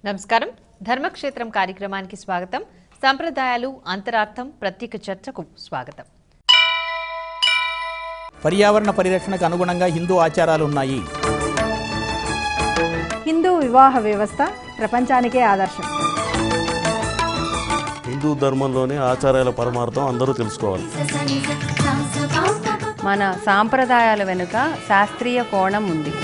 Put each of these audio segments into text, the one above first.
నమస్కారం. ధర్మక్షేత్రం కార్యక్రమానికి స్వాగతం. సంప్రదాయాలు అంతరార్థం ప్రత్యేక చర్చకు స్వాగతం. పర్యావరణ పరిరక్షణకు అనుగుణంగా హిందూ ఆచారాలు ఉన్నాయి. హిందూ వివాహ వ్యవస్థ ప్రపంచానికే ఆదర్శం. హిందూ ధర్మంలోని ఆచారాల పరమార్థం అందరూ తెలుసుకోవాలి. మన సాంప్రదాయాల వెనుక శాస్త్రీయ కోణం ఉంది.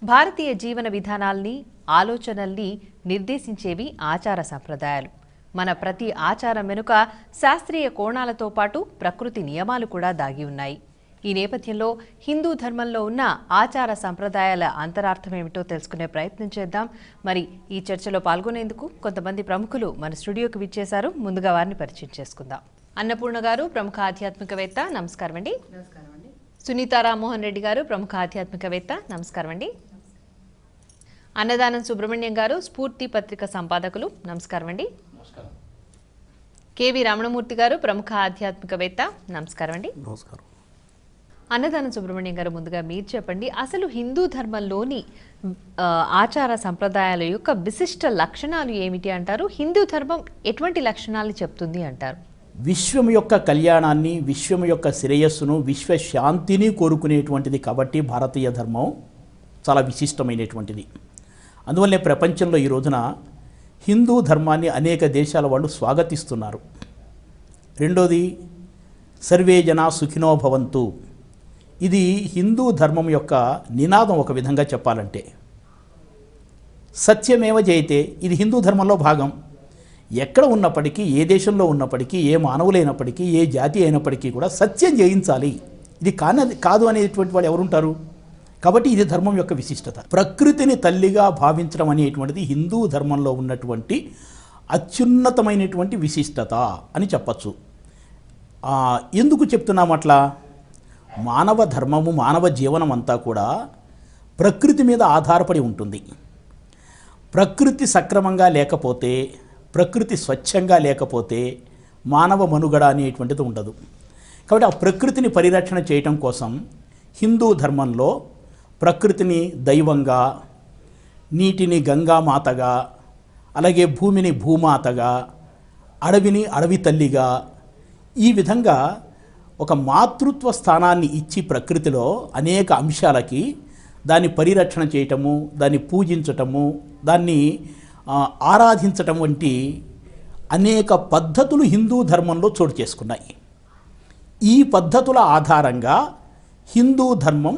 భారతీయ జీవన విధానాల్ని ఆలోచనల్ని నిర్దేశించేవి ఆచార సంప్రదాయాలు. మన ప్రతి ఆచారం వెనుక శాస్త్రీయ కోణాలతో పాటు ప్రకృతి నియమాలు కూడా దాగి ఉన్నాయి. ఈ నేపథ్యంలో హిందూ ధర్మంలో ఉన్న ఆచార సంప్రదాయాల అంతరార్థం ఏమిటో తెలుసుకునే ప్రయత్నం చేద్దాం. మరి ఈ చర్చలో పాల్గొనేందుకు కొంతమంది ప్రముఖులు మన స్టూడియోకి విచ్చేశారు. ముందుగా వారిని పరిచయం చేసుకుందాం. అన్నపూర్ణ గారు, ప్రముఖ ఆధ్యాత్మికవేత్త. నమస్కారం అండి. సునీత రామ్మోహన్ రెడ్డి గారు, ప్రముఖ ఆధ్యాత్మికవేత్త. నమస్కారం అండి. అన్నదానం సుబ్రహ్మణ్యం గారు, స్ఫూర్తి పత్రిక సంపాదకులు. నమస్కారం అండి. కేవి రమణమూర్తి గారు, ప్రముఖ ఆధ్యాత్మికవేత్త. నమస్కారం అండి. నమస్కారం. అన్నదానం సుబ్రహ్మణ్యం గారు, ముందుగా మీరు చెప్పండి, అసలు హిందూ ధర్మంలోని ఆచార సంప్రదాయాల యొక్క విశిష్ట లక్షణాలు ఏమిటి అంటారు? హిందూ ధర్మం ఎటువంటి లక్షణాలు చెప్తుంది అంటారు? విశ్వం యొక్క కళ్యాణాన్ని, విశ్వం యొక్క శ్రేయస్సును, విశ్వశాంతిని కోరుకునేటువంటిది కాబట్టి భారతీయ ధర్మం చాలా విశిష్టమైనటువంటిది. అందువల్లే ప్రపంచంలో ఈ రోజున హిందూ ధర్మాన్ని అనేక దేశాల వాళ్ళు స్వాగతిస్తున్నారు. రెండోది, సర్వే జనా సుఖినో భవంతు. ఇది హిందూ ధర్మం యొక్క నినాదం. ఒక విధంగా చెప్పాలంటే సత్యమేవ జయతే, ఇది హిందూ ధర్మంలో భాగం. ఎక్కడ ఉన్నప్పటికీ, ఏ దేశంలో ఉన్నప్పటికీ, ఏ మానవులైనప్పటికీ, ఏ జాతి అయినప్పటికీ కూడా సత్యం జయించాలి. ఇది కాదు అనేటువంటి వాళ్ళు ఎవరుంటారు? కాబట్టి ఇది ధర్మం యొక్క విశిష్టత. ప్రకృతిని తల్లిగా భావించడం అనేటువంటిది హిందూ ధర్మంలో ఉన్నటువంటి అత్యున్నతమైనటువంటి విశిష్టత అని చెప్పచ్చు. ఎందుకు చెప్తున్నాం అట్లా? మానవ ధర్మము, మానవ జీవనం అంతా కూడా ప్రకృతి మీద ఆధారపడి ఉంటుంది. ప్రకృతి సక్రమంగా లేకపోతే, ప్రకృతి స్వచ్ఛంగా లేకపోతే మానవ మనుగడ అనేటువంటిది ఉండదు. కాబట్టి ఆ ప్రకృతిని పరిరక్షణ చేయటం కోసం హిందూ ధర్మంలో ప్రకృతిని దైవంగా, నీటిని గంగామాతగా, అలాగే భూమిని భూమాతగా, అడవిని అడవి తల్లిగా, ఈ విధంగా ఒక మాతృత్వ స్థానాన్ని ఇచ్చి ప్రకృతిలో అనేక అంశాలకి దాన్ని పరిరక్షణ చేయటము, దాన్ని పూజించటము, దాన్ని ఆరాధించటం వంటి అనేక పద్ధతులు హిందూ ధర్మంలో చోటు చేసుకున్నాయి. ఈ పద్ధతుల ఆధారంగా హిందూ ధర్మం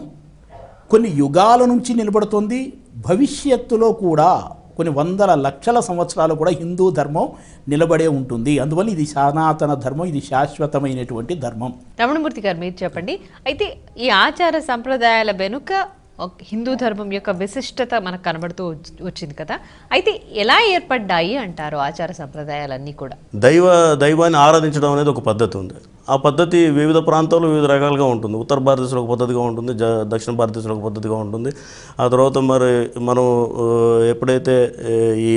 కొన్ని యుగాల నుంచి నిలబడుతోంది. భవిష్యత్తులో కూడా కొన్ని వందల లక్షల సంవత్సరాలు కూడా హిందూ ధర్మం నిలబడే ఉంటుంది. అందువల్ల ఇది సనాతన ధర్మం, ఇది శాశ్వతమైనటువంటి ధర్మం. రమణమూర్తి గారు, మీరు చెప్పండి. అయితే ఈ ఆచార సంప్రదాయాల వెనుక హిందూ ధర్మం యొక్క విశిష్టత మనకు కనబడుతూ వచ్చింది కదా. అయితే ఎలా ఏర్పడ్డాయి అంటారు ఆచార సంప్రదాయాలన్నీ కూడా? దైవాన్ని ఆరాధించడం అనేది ఒక పద్ధతి ఉంది. ఆ పద్ధతి వివిధ ప్రాంతాల్లో వివిధ రకాలుగా ఉంటుంది. ఉత్తర భారతదేశంలో ఒక పద్ధతిగా ఉంటుంది, దక్షిణ భారతదేశంలో ఒక పద్ధతిగా ఉంటుంది. ఆ తర్వాత మరి మనం ఎప్పుడైతే ఈ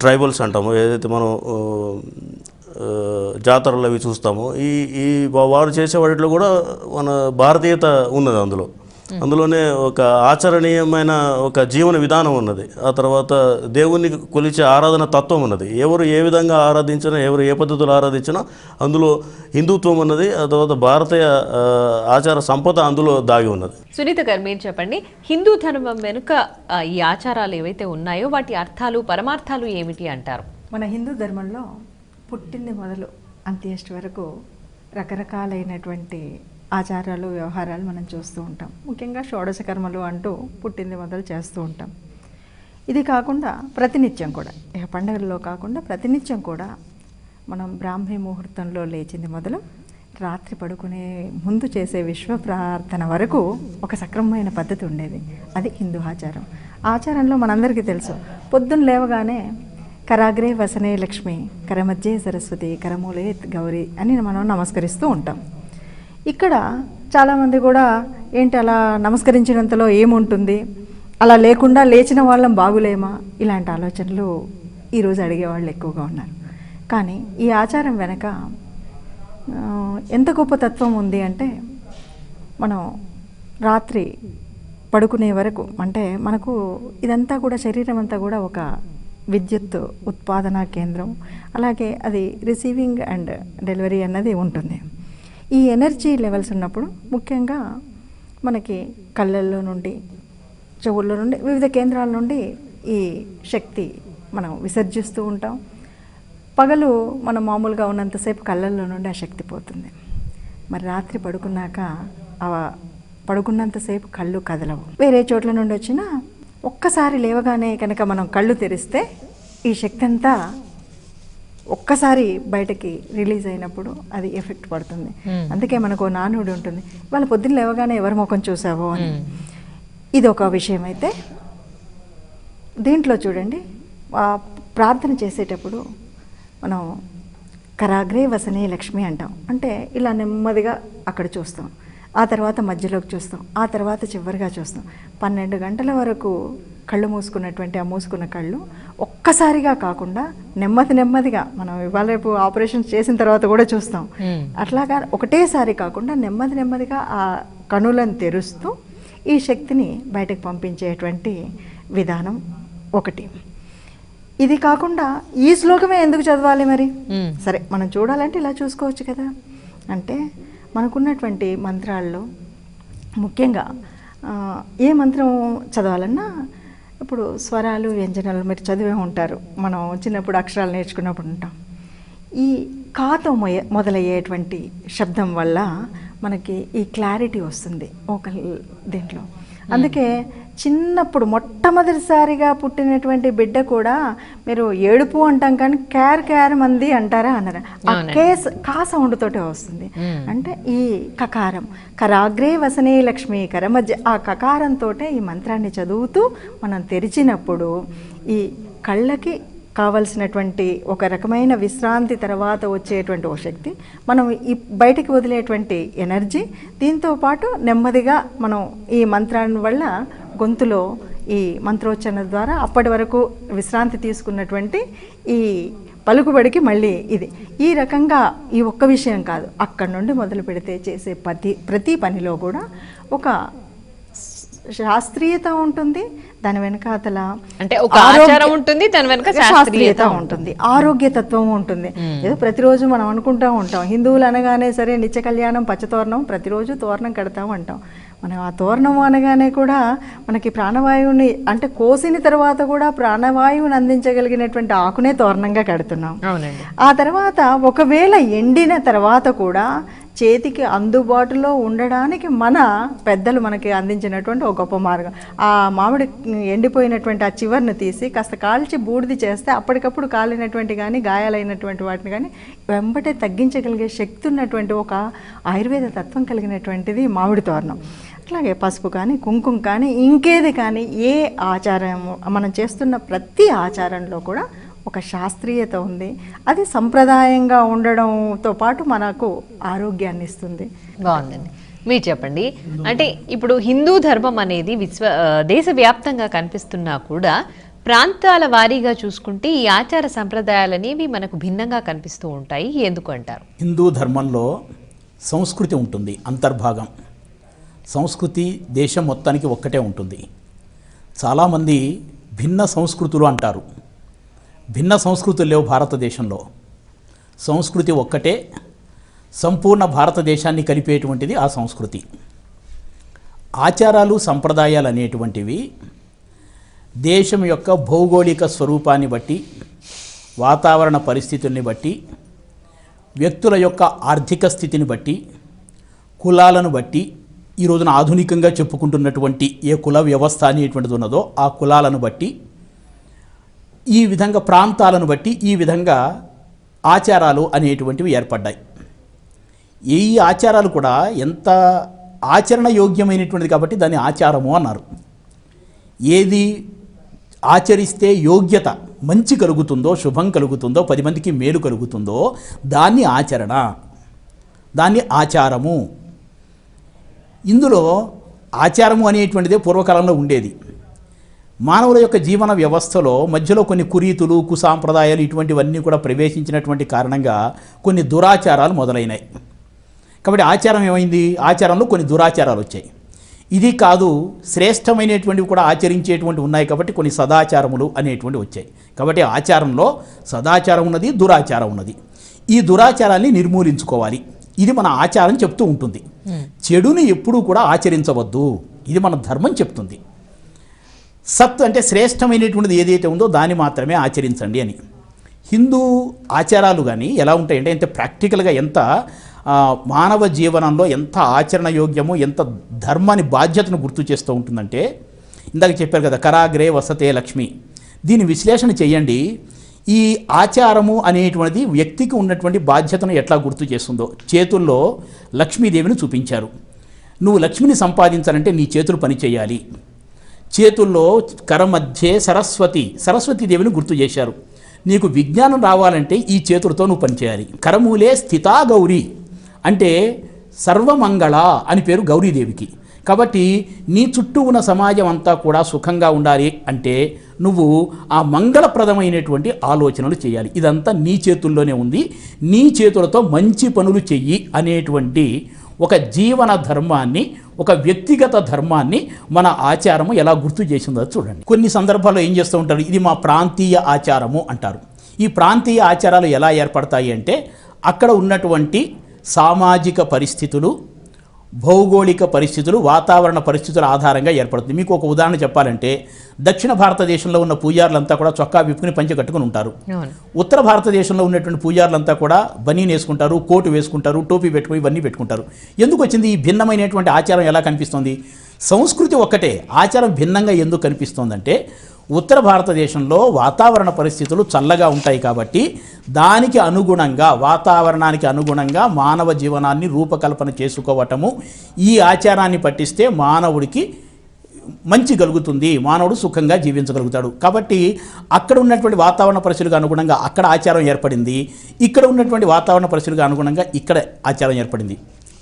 ట్రైబల్స్ అంటామో, ఏదైతే మనం జాతరలు అవి చూస్తామో, ఈ వారు చేసే వాటిలో కూడా మన భారతీయత ఉన్నది. అందులోనే ఒక ఆచరణీయమైన ఒక జీవన విధానం ఉన్నది. ఆ తర్వాత దేవుణ్ణి కొలిచే ఆరాధన తత్వం ఉన్నది. ఎవరు ఏ విధంగా ఆరాధించినా, ఎవరు ఏ పద్ధతులు ఆరాధించినా అందులో హిందుత్వం ఉన్నది. ఆ తర్వాత భారతీయ ఆచార సంపద అందులో దాగి ఉన్నది. సునీత గారు, మీరు చెప్పండి, హిందూ ధర్మం వెనుక ఈ ఆచారాలు ఏవైతే ఉన్నాయో వాటి అర్థాలు, పరమార్థాలు ఏమిటి అంటారు? మన హిందూ ధర్మంలో పుట్టింది మొదలు అంత్యేష్టి వరకు రకరకాలైనటువంటి ఆచారాలు, వ్యవహారాలు మనం చూస్తూ ఉంటాం. ముఖ్యంగా షోడశ కర్మలు అంటూ పుట్టింది మొదలు చేస్తూ ఉంటాం. ఇది కాకుండా ప్రతినిత్యం కూడా, ఇక పండుగల్లో కాకుండా ప్రతినిత్యం కూడా మనం బ్రాహ్మీ ముహూర్తంలో లేచింది మొదలు రాత్రి పడుకునే ముందు చేసే విశ్వ ప్రార్థన వరకు ఒక సక్రమమైన పద్ధతి ఉండేది. అది హిందూ ఆచారం. ఆచారంలో మనందరికీ తెలుసు, పొద్దున్న లేవగానే కరాగ్రే వసనే లక్ష్మి, కరమధ్యే సరస్వతి, కరమూలే గౌరీ అని మనం నమస్కరిస్తూ ఉంటాం. ఇక్కడ చాలామంది కూడా ఏంటి అలా నమస్కరించినంతలో ఏముంటుంది, అలా లేకుండా లేచిన వాళ్ళం బాగులేమా, ఇలాంటి ఆలోచనలు ఈరోజు అడిగేవాళ్ళు ఎక్కువగా ఉన్నారు. కానీ ఈ ఆచారం వెనక ఎంత గొప్ప తత్వం ఉంది అంటే, మనం రాత్రి పడుకునే వరకు అంటే మనకు ఇదంతా కూడా శరీరం అంతా కూడా ఒక విద్యుత్ ఉత్పాదన కేంద్రం, అలాగే అది రిసీవింగ్ అండ్ డెలివరీ అన్నది ఉంటుంది. ఈ ఎనర్జీ లెవెల్స్ ఉన్నప్పుడు ముఖ్యంగా మనకి కళ్ళల్లో నుండి, చెవుల్లో నుండి, వివిధ కేంద్రాల నుండి ఈ శక్తి మనం విసర్జిస్తూ ఉంటాం. పగలు మనం మామూలుగా ఉన్నంతసేపు కళ్ళల్లో నుండి ఆ శక్తి పోతుంది. మరి రాత్రి పడుకున్నాక పడుకున్నంతసేపు కళ్ళు కదలవు. వేరే చోట్ల నుండి వచ్చినా ఒక్కసారి లేవగానే కనుక మనం కళ్ళు తెరిస్తే ఈ శక్తి అంతా ఒక్కసారి బయటకి రిలీజ్ అయినప్పుడు అది ఎఫెక్ట్ పడుతుంది. అందుకే మనకు నానుడి ఉంటుంది, వాళ్ళ పొద్దున్న లేవగానే ఎవరి ముఖం చూసావో అని. ఇది ఒక విషయం. అయితే దీంట్లో చూడండి, ప్రార్థన చేసేటప్పుడు మనం కరాగ్రే వసనే లక్ష్మి అంటాం. అంటే ఇలా నెమ్మదిగా అక్కడ చూస్తాం, ఆ తర్వాత మధ్యలోకి చూస్తాం, ఆ తర్వాత చివరిగా చూస్తాం. 12 గంటల వరకు కళ్ళు మూసుకున్నటువంటి ఆ మూసుకున్న కళ్ళు ఒక్కసారిగా కాకుండా నెమ్మదిగా, మనం ఇవాళ రేపు ఆపరేషన్ చేసిన తర్వాత కూడా చూస్తాం, అట్లాగా ఒకటేసారి కాకుండా నెమ్మదిగా ఆ కనులను తెరుస్తూ ఈ శక్తిని బయటకు పంపించేటువంటి విధానం ఒకటి. ఇది కాకుండా ఈ శ్లోకమే ఎందుకు చదవాలి మరి? సరే, మనం చూడాలంటే ఇలా చూసుకోవచ్చు కదా. అంటే మనకున్నటువంటి మంత్రాల్లో ముఖ్యంగా ఏ మంత్రం చదవాలన్నా ఇప్పుడు స్వరాలు, వ్యంజనాలు మీరు చదివే ఉంటారు. మనం చిన్నప్పుడు అక్షరాలు నేర్చుకున్నప్పుడు ఉంటాం. ఈ కాతో మొదలయ్యేటువంటి శబ్దం వల్ల మనకి ఈ క్లారిటీ వస్తుంది ఒక దీంట్లో. అందుకే చిన్నప్పుడు మొట్టమొదటిసారిగా పుట్టినటువంటి బిడ్డ కూడా మీరు ఏడుపు అంటాం కానీ క్యార్ మంది అంటారా అన్నారా, ఆ కా సౌండ్ తోటే వస్తుంది. అంటే ఈ కకారం, కరాగ్రే వసనే లక్ష్మి, కర మధ్య ఆ కకారంతో ఈ మంత్రాన్ని చదువుతూ మనం తెరిచినప్పుడు ఈ కళ్ళకి కావలసినటువంటి ఒక రకమైన విశ్రాంతి తర్వాత వచ్చేటువంటి ఓ శక్తి, మనం ఈ బయటికి వదిలేటువంటి ఎనర్జీ, దీంతో పాటు నెమ్మదిగా మనం ఈ మంత్రాన్ని వల్ల గొంతులో ఈ మంత్రోచ్చరణ ద్వారా అప్పటి వరకు విశ్రాంతి తీసుకున్నటువంటి ఈ పలుకుబడికి మళ్ళీ ఇది ఈ రకంగా ఈ ఒక్క విషయం కాదు, అక్కడి నుండి మొదలు పెడితే చేసే ప్రతి పనిలో కూడా ఒక శాస్త్రీయత ఉంటుంది, దాని వెనకాతల అంటే ఒక ఆచారం ఉంటుంది, దాని వెనక శాస్త్రీయత ఉంటుంది, ఆరోగ్యతత్వం ఉంటుంది. ఏదో ప్రతిరోజు మనం అనుకుంటూ ఉంటాం, హిందువులు అనగానే సరే నిత్య కళ్యాణం పచ్చతోరణం, ప్రతిరోజు తోరణం కడతాం అంటాం. మనం ఆ తోరణం అనగానే కూడా మనకి ప్రాణవాయువుని అంటే కోసిన తర్వాత కూడా ప్రాణవాయువుని అందించగలిగినటువంటి ఆకునే తోరణంగా కడుతున్నాం. ఆ తర్వాత ఒకవేళ ఎండిన తర్వాత కూడా చేతికి అందుబాటులో ఉండడానికి మన పెద్దలు మనకి అందించినటువంటి ఒక గొప్ప మార్గం. ఆ మామిడి ఎండిపోయినటువంటి ఆ చివరిని తీసి కాస్త కాల్చి బూడిది చేస్తే అప్పటికప్పుడు కాలినటువంటి కానీ గాయాలైనటువంటి వాటిని కానీ వెంబటే తగ్గించగలిగే శక్తి ఉన్నటువంటి ఒక ఆయుర్వేద తత్వం కలిగినటువంటిది మామిడి తోరణం. అట్లాగే పసుపు కానీ, కుంకుమ కానీ, ఇంకేది కానీ, ఏ ఆచారం మనం చేస్తున్న ప్రతి ఆచారంలో కూడా ఒక శాస్త్రీయత ఉంది. అది సంప్రదాయంగా ఉండడంతో పాటు మనకు ఆరోగ్యాన్ని ఇస్తుంది. బాగుందండి. మీరు చెప్పండి, అంటే ఇప్పుడు హిందూ ధర్మం అనేది దేశవ్యాప్తంగా కనిపిస్తున్నా కూడా ప్రాంతాల వారీగా చూసుకుంటే ఈ ఆచార సంప్రదాయాలు అనేవి మనకు భిన్నంగా కనిపిస్తూ ఉంటాయి. ఎందుకు అంటారు? హిందూ ధర్మంలో సంస్కృతి ఉంటుంది, అంతర్భాగం. సంస్కృతి దేశం మొత్తానికి ఒక్కటే ఉంటుంది. చాలామంది భిన్న సంస్కృతులు అంటారు. భిన్న సంస్కృతులు లేవు భారతదేశంలో. సంస్కృతి ఒక్కటే, సంపూర్ణ భారతదేశాన్ని కలిపేటువంటిది ఆ సంస్కృతి. ఆచారాలు సంప్రదాయాలు అనేటువంటివి దేశం యొక్క భౌగోళిక స్వరూపాన్ని బట్టి, వాతావరణ పరిస్థితుల్ని బట్టి, వ్యక్తుల యొక్క ఆర్థిక స్థితిని బట్టి, కులాలను బట్టి, ఈ రోజున ఆధునికంగా చెప్పుకుంటున్నటువంటి ఏ కుల వ్యవస్థ అనేటువంటిది ఉన్నదో ఆ కులాలను బట్టి, ఈ విధంగా ప్రాంతాలను బట్టి ఈ విధంగా ఆచారాలు అనేటువంటివి ఏర్పడ్డాయి. ఈ ఆచారాలు కూడా ఎంత ఆచరణ యోగ్యమైనటువంటిది కాబట్టి దాన్ని ఆచారము అన్నారు. ఏది ఆచరిస్తే యోగ్యత మంచి కలుగుతుందో, శుభం కలుగుతుందో, 10 మందికి మేలు కలుగుతుందో దాన్ని ఆచరణ, దాన్ని ఆచారము ఇందులో ఆచారము అనేటువంటిదే పూర్వకాలంలో ఉండేది. మానవుల యొక్క జీవన వ్యవస్థలో మధ్యలో కొన్ని కురీతులు, కుసాంప్రదాయాలు ఇటువంటివన్నీ కూడా ప్రవేశించినటువంటి కారణంగా కొన్ని దురాచారాలు మొదలైనాయి. కాబట్టి ఆచారం ఏమైంది? ఆచారంలో కొన్ని దురాచారాలు వచ్చాయి. ఇది కాదు, శ్రేష్టమైనటువంటివి కూడా ఆచరించేటువంటి ఉన్నాయి కాబట్టి కొన్ని సదాచారములు అనేటువంటివి వచ్చాయి. కాబట్టి ఆచారంలో సదాచారం ఉన్నది, దురాచారం ఉన్నది. ఈ దురాచారాన్ని నిర్మూలించుకోవాలి. ఇది మన ఆచారం చెప్తూ ఉంటుంది. చెడుని ఎప్పుడూ కూడా ఆచరించవద్దు, ఇది మన ధర్మం చెప్తుంది. సత్ అంటే శ్రేష్టమైనటువంటిది ఏదైతే ఉందో దాన్ని మాత్రమే ఆచరించండి అని. హిందూ ఆచారాలు కానీ ఎలా ఉంటాయంటే ఎంత ప్రాక్టికల్గా, ఎంత మానవ జీవనంలో ఎంత ఆచరణయోగ్యము, ఎంత ధర్మాన్ని బాధ్యతను గుర్తు చేస్తూ ఉంటుందంటే, ఇందాక చెప్పారు కదా కరాగ్రే వసతే లక్ష్మి. దీని విశ్లేషణ చేయండి. ఈ ఆచారము అనేటువంటిది వ్యక్తికి ఉన్నటువంటి బాధ్యతను ఎట్లా గుర్తు చేస్తుందో. చేతుల్లో లక్ష్మీదేవిని చూపించారు. నువ్వు లక్ష్మిని సంపాదించాలంటే నీ చేతులు పని చేయాలి. చేతుల్లో కరమధ్యే సరస్వతీదేవిని గుర్తు చేశారు. నీకు విజ్ఞానం రావాలంటే ఈ చేతులతో నువ్వు పనిచేయాలి. కరమూలే స్థితా గౌరీ అంటే సర్వమంగళ అని పేరు గౌరీదేవికి. కాబట్టి నీ చుట్టూ ఉన్న సమాజం అంతా కూడా సుఖంగా ఉండాలి అంటే నువ్వు ఆ మంగళప్రదమైనటువంటి ఆలోచనలు చేయాలి. ఇదంతా నీ చేతుల్లోనే ఉంది. నీ చేతులతో మంచి పనులు చెయ్యి అనేటువంటి ఒక జీవన ధర్మాన్ని, ఒక వ్యక్తిగత ధర్మాన్ని మన ఆచారము ఎలా గుర్తు చేసిందో చూడండి. కొన్ని సందర్భాల్లో ఏం చేస్తూ ఉంటారు, ఇది మా ప్రాంతీయ ఆచారము అంటారు. ఈ ప్రాంతీయ ఆచారాలు ఎలా ఏర్పడతాయి అంటే అక్కడ ఉన్నటువంటి సామాజిక పరిస్థితులు, భౌగోళిక పరిస్థితులు, వాతావరణ పరిస్థితుల ఆధారంగా ఏర్పడుతుంది. మీకు ఒక ఉదాహరణ చెప్పాలంటే దక్షిణ భారతదేశంలో ఉన్న పూజారులంతా కూడా చొక్కా విప్పుకుని పంచె కట్టుకుని ఉంటారు. ఉత్తర భారతదేశంలో ఉన్నటువంటి పూజారులంతా కూడా బనీన్ వేసుకుంటారు, కోటు వేసుకుంటారు, టోపీ పెట్టుకుని ఇవన్నీ పెట్టుకుంటారు. ఎందుకు వచ్చింది ఈ భిన్నమైనటువంటి ఆచారం? ఎలా కనిపిస్తుంది? సంస్కృతి ఒక్కటే, ఆచారం భిన్నంగా ఎందుకు కనిపిస్తోందంటే ఉత్తర భారతదేశంలో వాతావరణ పరిస్థితులు చల్లగా ఉంటాయి కాబట్టి దానికి అనుగుణంగా, వాతావరణానికి అనుగుణంగా మానవ జీవనాన్ని రూపకల్పన చేసుకోవటము, ఈ ఆచారాన్ని పట్టిస్తే మానవుడికి మంచి కలుగుతుంది, మానవుడు సుఖంగా జీవించగలుగుతాడు. కాబట్టి అక్కడ ఉన్నటువంటి వాతావరణ పరిస్థితులకు అనుగుణంగా అక్కడ ఆచారం ఏర్పడింది, ఇక్కడ ఉన్నటువంటి వాతావరణ పరిస్థితులకు అనుగుణంగా ఇక్కడ ఆచారం ఏర్పడింది.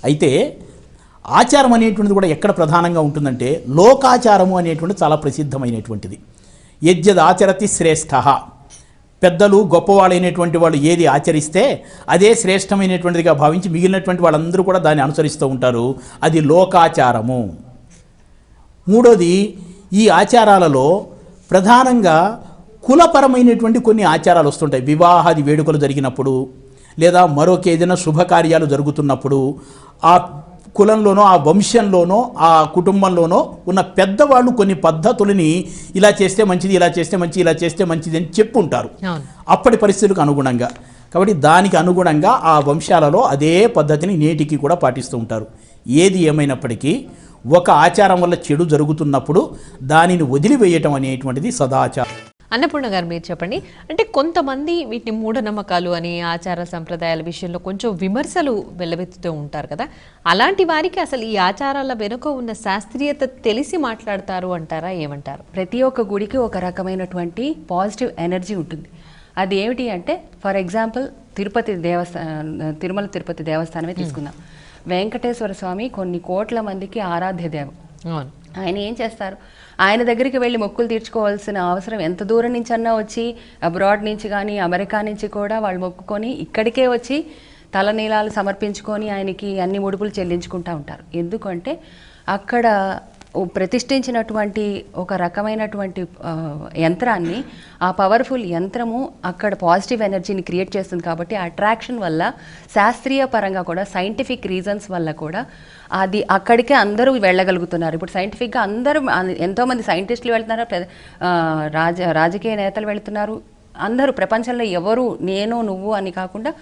అయితే ఆచారం అనేటువంటిది కూడా ఎక్కడ ప్రధానంగా ఉంటుందంటే లోకాచారము అనేటువంటిది చాలా ప్రసిద్ధమైనటువంటిది. యజ్జదాచరతి శ్రేష్ఠ, పెద్దలు గొప్పవాళ్ళైనటువంటి వాళ్ళు ఏది ఆచరిస్తే అదే శ్రేష్టమైనటువంటిదిగా భావించి మిగిలినటువంటి వాళ్ళందరూ కూడా దాన్ని అనుసరిస్తూ ఉంటారు. అది లోకాచారము. మూడోది, ఈ ఆచారాలలో ప్రధానంగా కులపరమైనటువంటి కొన్ని ఆచారాలు వస్తుంటాయి. వివాహాది వేడుకలు జరిగినప్పుడు లేదా మరొక ఏదైనా శుభకార్యాలు జరుగుతున్నప్పుడు ఆ కులంలోనో, ఆ వంశంలోనో, ఆ కుటుంబంలోనో ఉన్న పెద్దవాళ్ళు కొన్ని పద్ధతులని ఇలా చేస్తే మంచిది, ఇలా చేస్తే మంచిది, ఇలా చేస్తే మంచిది అని చెప్పుంటారు అప్పటి పరిస్థితులకు అనుగుణంగా. కాబట్టి దానికి అనుగుణంగా ఆ వంశాలలో అదే పద్ధతిని నేటికి కూడా పాటిస్తూ ఉంటారు. ఏది ఏమైనప్పటికీ ఒక ఆచారం వల్ల చెడు జరుగుతున్నప్పుడు దానిని వదిలివేయటం అనేటువంటిది సదాచారం. అన్నపూర్ణ గారు, మీరు చెప్పండి. అంటే కొంతమంది వీటిని మూఢనమ్మకాలు అని, ఆచార సంప్రదాయాల విషయంలో కొంచెం విమర్శలు వెల్లవెత్తుతూ ఉంటారు కదా, అలాంటి వారికి అసలు ఈ ఆచారాల వెనుక ఉన్న శాస్త్రీయత తెలిసి మాట్లాడతారు అంటారా? ఏమంటారు? ప్రతి ఒక్క గుడికి ఒక రకమైనటువంటి పాజిటివ్ ఎనర్జీ ఉంటుంది. అది ఏమిటి అంటే, ఫర్ ఎగ్జాంపుల్ తిరుమల తిరుపతి దేవస్థానమే తీసుకుందాం. వెంకటేశ్వర స్వామి కొన్ని కోట్ల మందికి ఆరాధ్య దేవం. ఆయన ఏం చేస్తారు, ఆయన దగ్గరికి వెళ్ళి మొక్కులు తీర్చుకోవాల్సిన అవసరం ఎంత దూరం నుంచి అన్నా వచ్చి, అబ్రాడ్ నుంచి కానీ అమెరికా నుంచి కూడా వాళ్ళు మొక్కుకొని ఇక్కడికే వచ్చి తలనీలాలు సమర్పించుకొని ఆయనకి అన్ని ముడుపులు చెల్లించుకుంటూ ఉంటారు. ఎందుకంటే అక్కడ ప్రతిష్ఠించినటువంటి ఒక రకమైనటువంటి యంత్రాన్ని, ఆ పవర్ఫుల్ యంత్రము అక్కడ పాజిటివ్ ఎనర్జీని క్రియేట్ చేస్తుంది. కాబట్టి అట్రాక్షన్ వల్ల, శాస్త్రీయ పరంగా కూడా, సైంటిఫిక్ రీజన్స్ వల్ల కూడా అది అక్కడికే అందరూ వెళ్ళగలుగుతున్నారు. ఇప్పుడు సైంటిఫిక్గా అందరూ, ఎంతోమంది సైంటిస్టులు వెళ్తున్నారు, రాజకీయ నేతలు వెళుతున్నారు. అందరూ ప్రపంచంలో ఎవరు నేను నువ్వు అని కాకుండా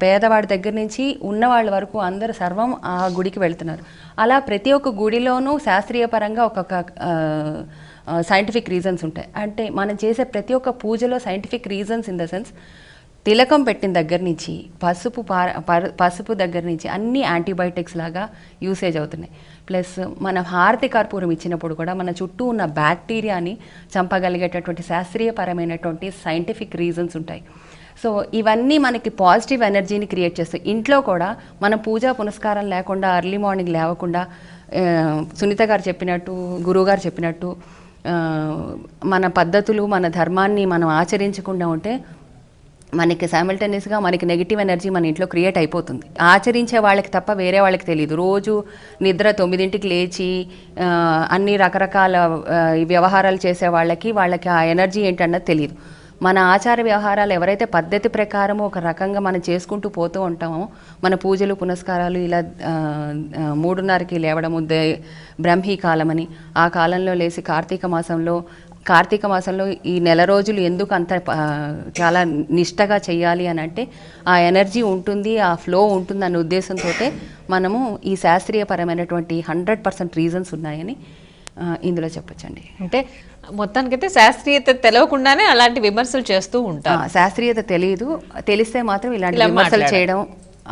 పేదవాడి దగ్గర నుంచి ఉన్నవాళ్ళ వరకు అందరూ సర్వం ఆ గుడికి వెళ్తున్నారు. అలా ప్రతి ఒక్క గుడిలోనూ శాస్త్రీయ పరంగా ఒక్కొక్క సైంటిఫిక్ రీజన్స్ ఉంటాయి. అంటే మనం చేసే ప్రతి ఒక్క పూజలో scientific reasons in the sense, తిలకం పెట్టిన దగ్గర నుంచి పసుపు దగ్గర నుంచి అన్ని యాంటీబయాటిక్స్ లాగా యూసేజ్ అవుతున్నాయి. ప్లస్ మనం హారతి కర్పూరం ఇచ్చినప్పుడు కూడా మన చుట్టూ ఉన్న బ్యాక్టీరియాని చంపగలిగేటటువంటి శాస్త్రీయపరమైనటువంటి సైంటిఫిక్ రీజన్స్ ఉంటాయి. సో ఇవన్నీ మనకి పాజిటివ్ ఎనర్జీని క్రియేట్ చేస్తాయి. ఇంట్లో కూడా మనం పూజా పునస్కారం లేకుండా ఎర్లీ మార్నింగ్ లేవకుండా సునీత గారు చెప్పినట్టు, గురువుగారు చెప్పినట్టు మన పద్ధతులు, మన ధర్మాన్ని మనం ఆచరించకుండా ఉంటే మనకి సైమల్టేనియస్గా మనకి నెగిటివ్ ఎనర్జీ మన ఇంట్లో క్రియేట్ అయిపోతుంది. ఆచరించే వాళ్ళకి తప్ప వేరే వాళ్ళకి తెలియదు. రోజు నిద్ర 9ంటికి లేచి అన్ని రకరకాల వ్యవహారాలు చేసే వాళ్ళకి ఆ ఎనర్జీ ఏంటన్నది తెలియదు. మన ఆచార వ్యవహారాలు ఎవరైతే పద్ధతి ప్రకారము ఒక రకంగా మనం చేసుకుంటూ పోతూ ఉంటామో, మన పూజలు పునస్కారాలు ఇలా 3:30కి లేవడము, బ్రహ్మీ కాలం అని, ఆ కాలంలో లేచి కార్తీక మాసంలో ఈ నెల రోజులు ఎందుకు అంత చాలా నిష్టగా చేయాలి అని అంటే ఆ ఎనర్జీ ఉంటుంది, ఆ ఫ్లో ఉంటుంది అనే ఉద్దేశంతో మనము ఈ శాస్త్రీయపరమైనటువంటి 100% రీజన్స్ ఉన్నాయని ఇందులో చెప్పొచ్చండి. అంటే మొత్తానికైతే శాస్త్రీయత తెలియకుండానే అలాంటి విమర్శలు చేస్తూ ఉంటారు. శాస్త్రీయత తెలిస్తే మాత్రం ఇలాంటి విమర్శలు చేయడం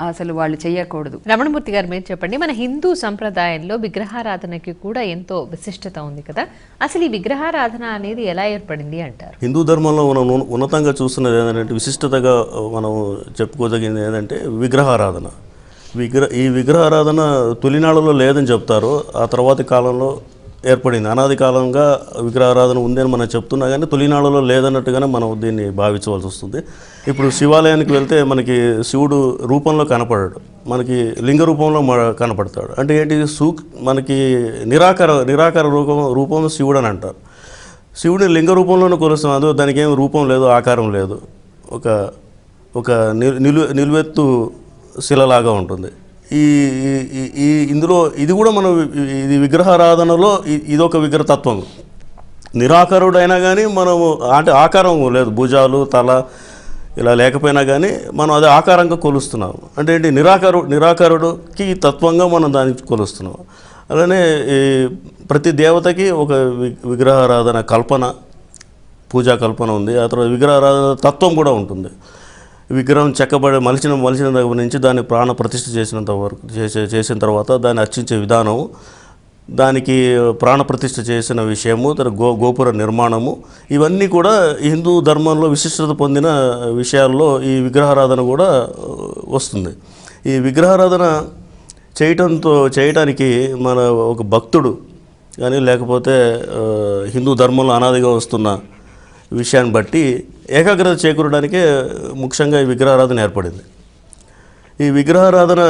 అసలు వాళ్ళు చేయకూడదు. రమణమూర్తి గారు మీరు చెప్పండి, మన హిందూ సంప్రదాయంలో విగ్రహారాధనకి కూడా ఎంతో విశిష్టత ఉంది కదా, అసలు ఈ విగ్రహారాధన అనేది ఎలా ఏర్పడింది అంటారు? హిందూ ధర్మంలో మనం ఉన్నతంగా చూస్తున్నది ఏంటంటే, విశిష్టతగా మనం చెప్పుకోదగింది ఏంటంటే విగ్రహారాధన. ఈ విగ్రహారాధన తొలినాళ్ళలో లేదని చెప్తారు, ఆ తర్వాతి కాలంలో ఏర్పడింది. అనాది కాలంగా విగ్రహారాధన ఉంది అని మనం చెప్తున్నా కానీ తొలినాళ్ళలో లేదన్నట్టుగానే మనం దీన్ని భావించవలసి వస్తుంది. ఇప్పుడు శివాలయానికి వెళ్తే మనకి శివుడు రూపంలో కనపడాడు, మనకి లింగ రూపంలో కనపడతాడు. అంటే ఏంటి, మనకి నిరాకార రూపం శివుడు అని అంటారు. శివుడిని లింగ రూపంలోనే కొలుస్తాం, అదో దానికి ఏం రూపం లేదు, ఆకారం లేదు, ఒక నిలువెత్తు శిలలాగా ఉంటుంది. ఇందులో ఇది కూడా మనం ఇది విగ్రహారాధనలో ఇదొక విగ్రహతత్వం. నిరాకారుడైనా కానీ మనము అంటే ఆకారం లేదు, భుజాలు తల ఇలా లేకపోయినా కానీ మనం అదే ఆకారంగా కొలుస్తున్నాము. అంటే ఏంటి, నిరాకారుడికి తత్వంగా మనం దానికి కొలుస్తున్నాము. అలానే ప్రతి దేవతకి ఒక విగ్రహారాధన పూజా కల్పన ఉంది. ఆ తర్వాత విగ్రహారాధన తత్వం కూడా ఉంటుంది. విగ్రహం చెక్కబడి మలిచిన దగ్గర నుంచి దాన్ని ప్రాణ ప్రతిష్ఠ చేసిన తర్వాత దాన్ని అర్చించే విధానము, దానికి ప్రాణ ప్రతిష్ఠ చేసిన విషయము, గోపుర నిర్మాణము, ఇవన్నీ కూడా హిందూ ధర్మంలో విశిష్టత పొందిన విషయాల్లో ఈ విగ్రహారాధన కూడా వస్తుంది. ఈ విగ్రహారాధన చేయటానికి మన ఒక భక్తుడు కానీ లేకపోతే హిందూ ధర్మంలో అనాదిగా వస్తున్న విషయాన్ని బట్టి ఏకాగ్రత చేకూరడానికే ముఖ్యంగా ఈ విగ్రహారాధన ఏర్పడింది. ఈ విగ్రహారాధన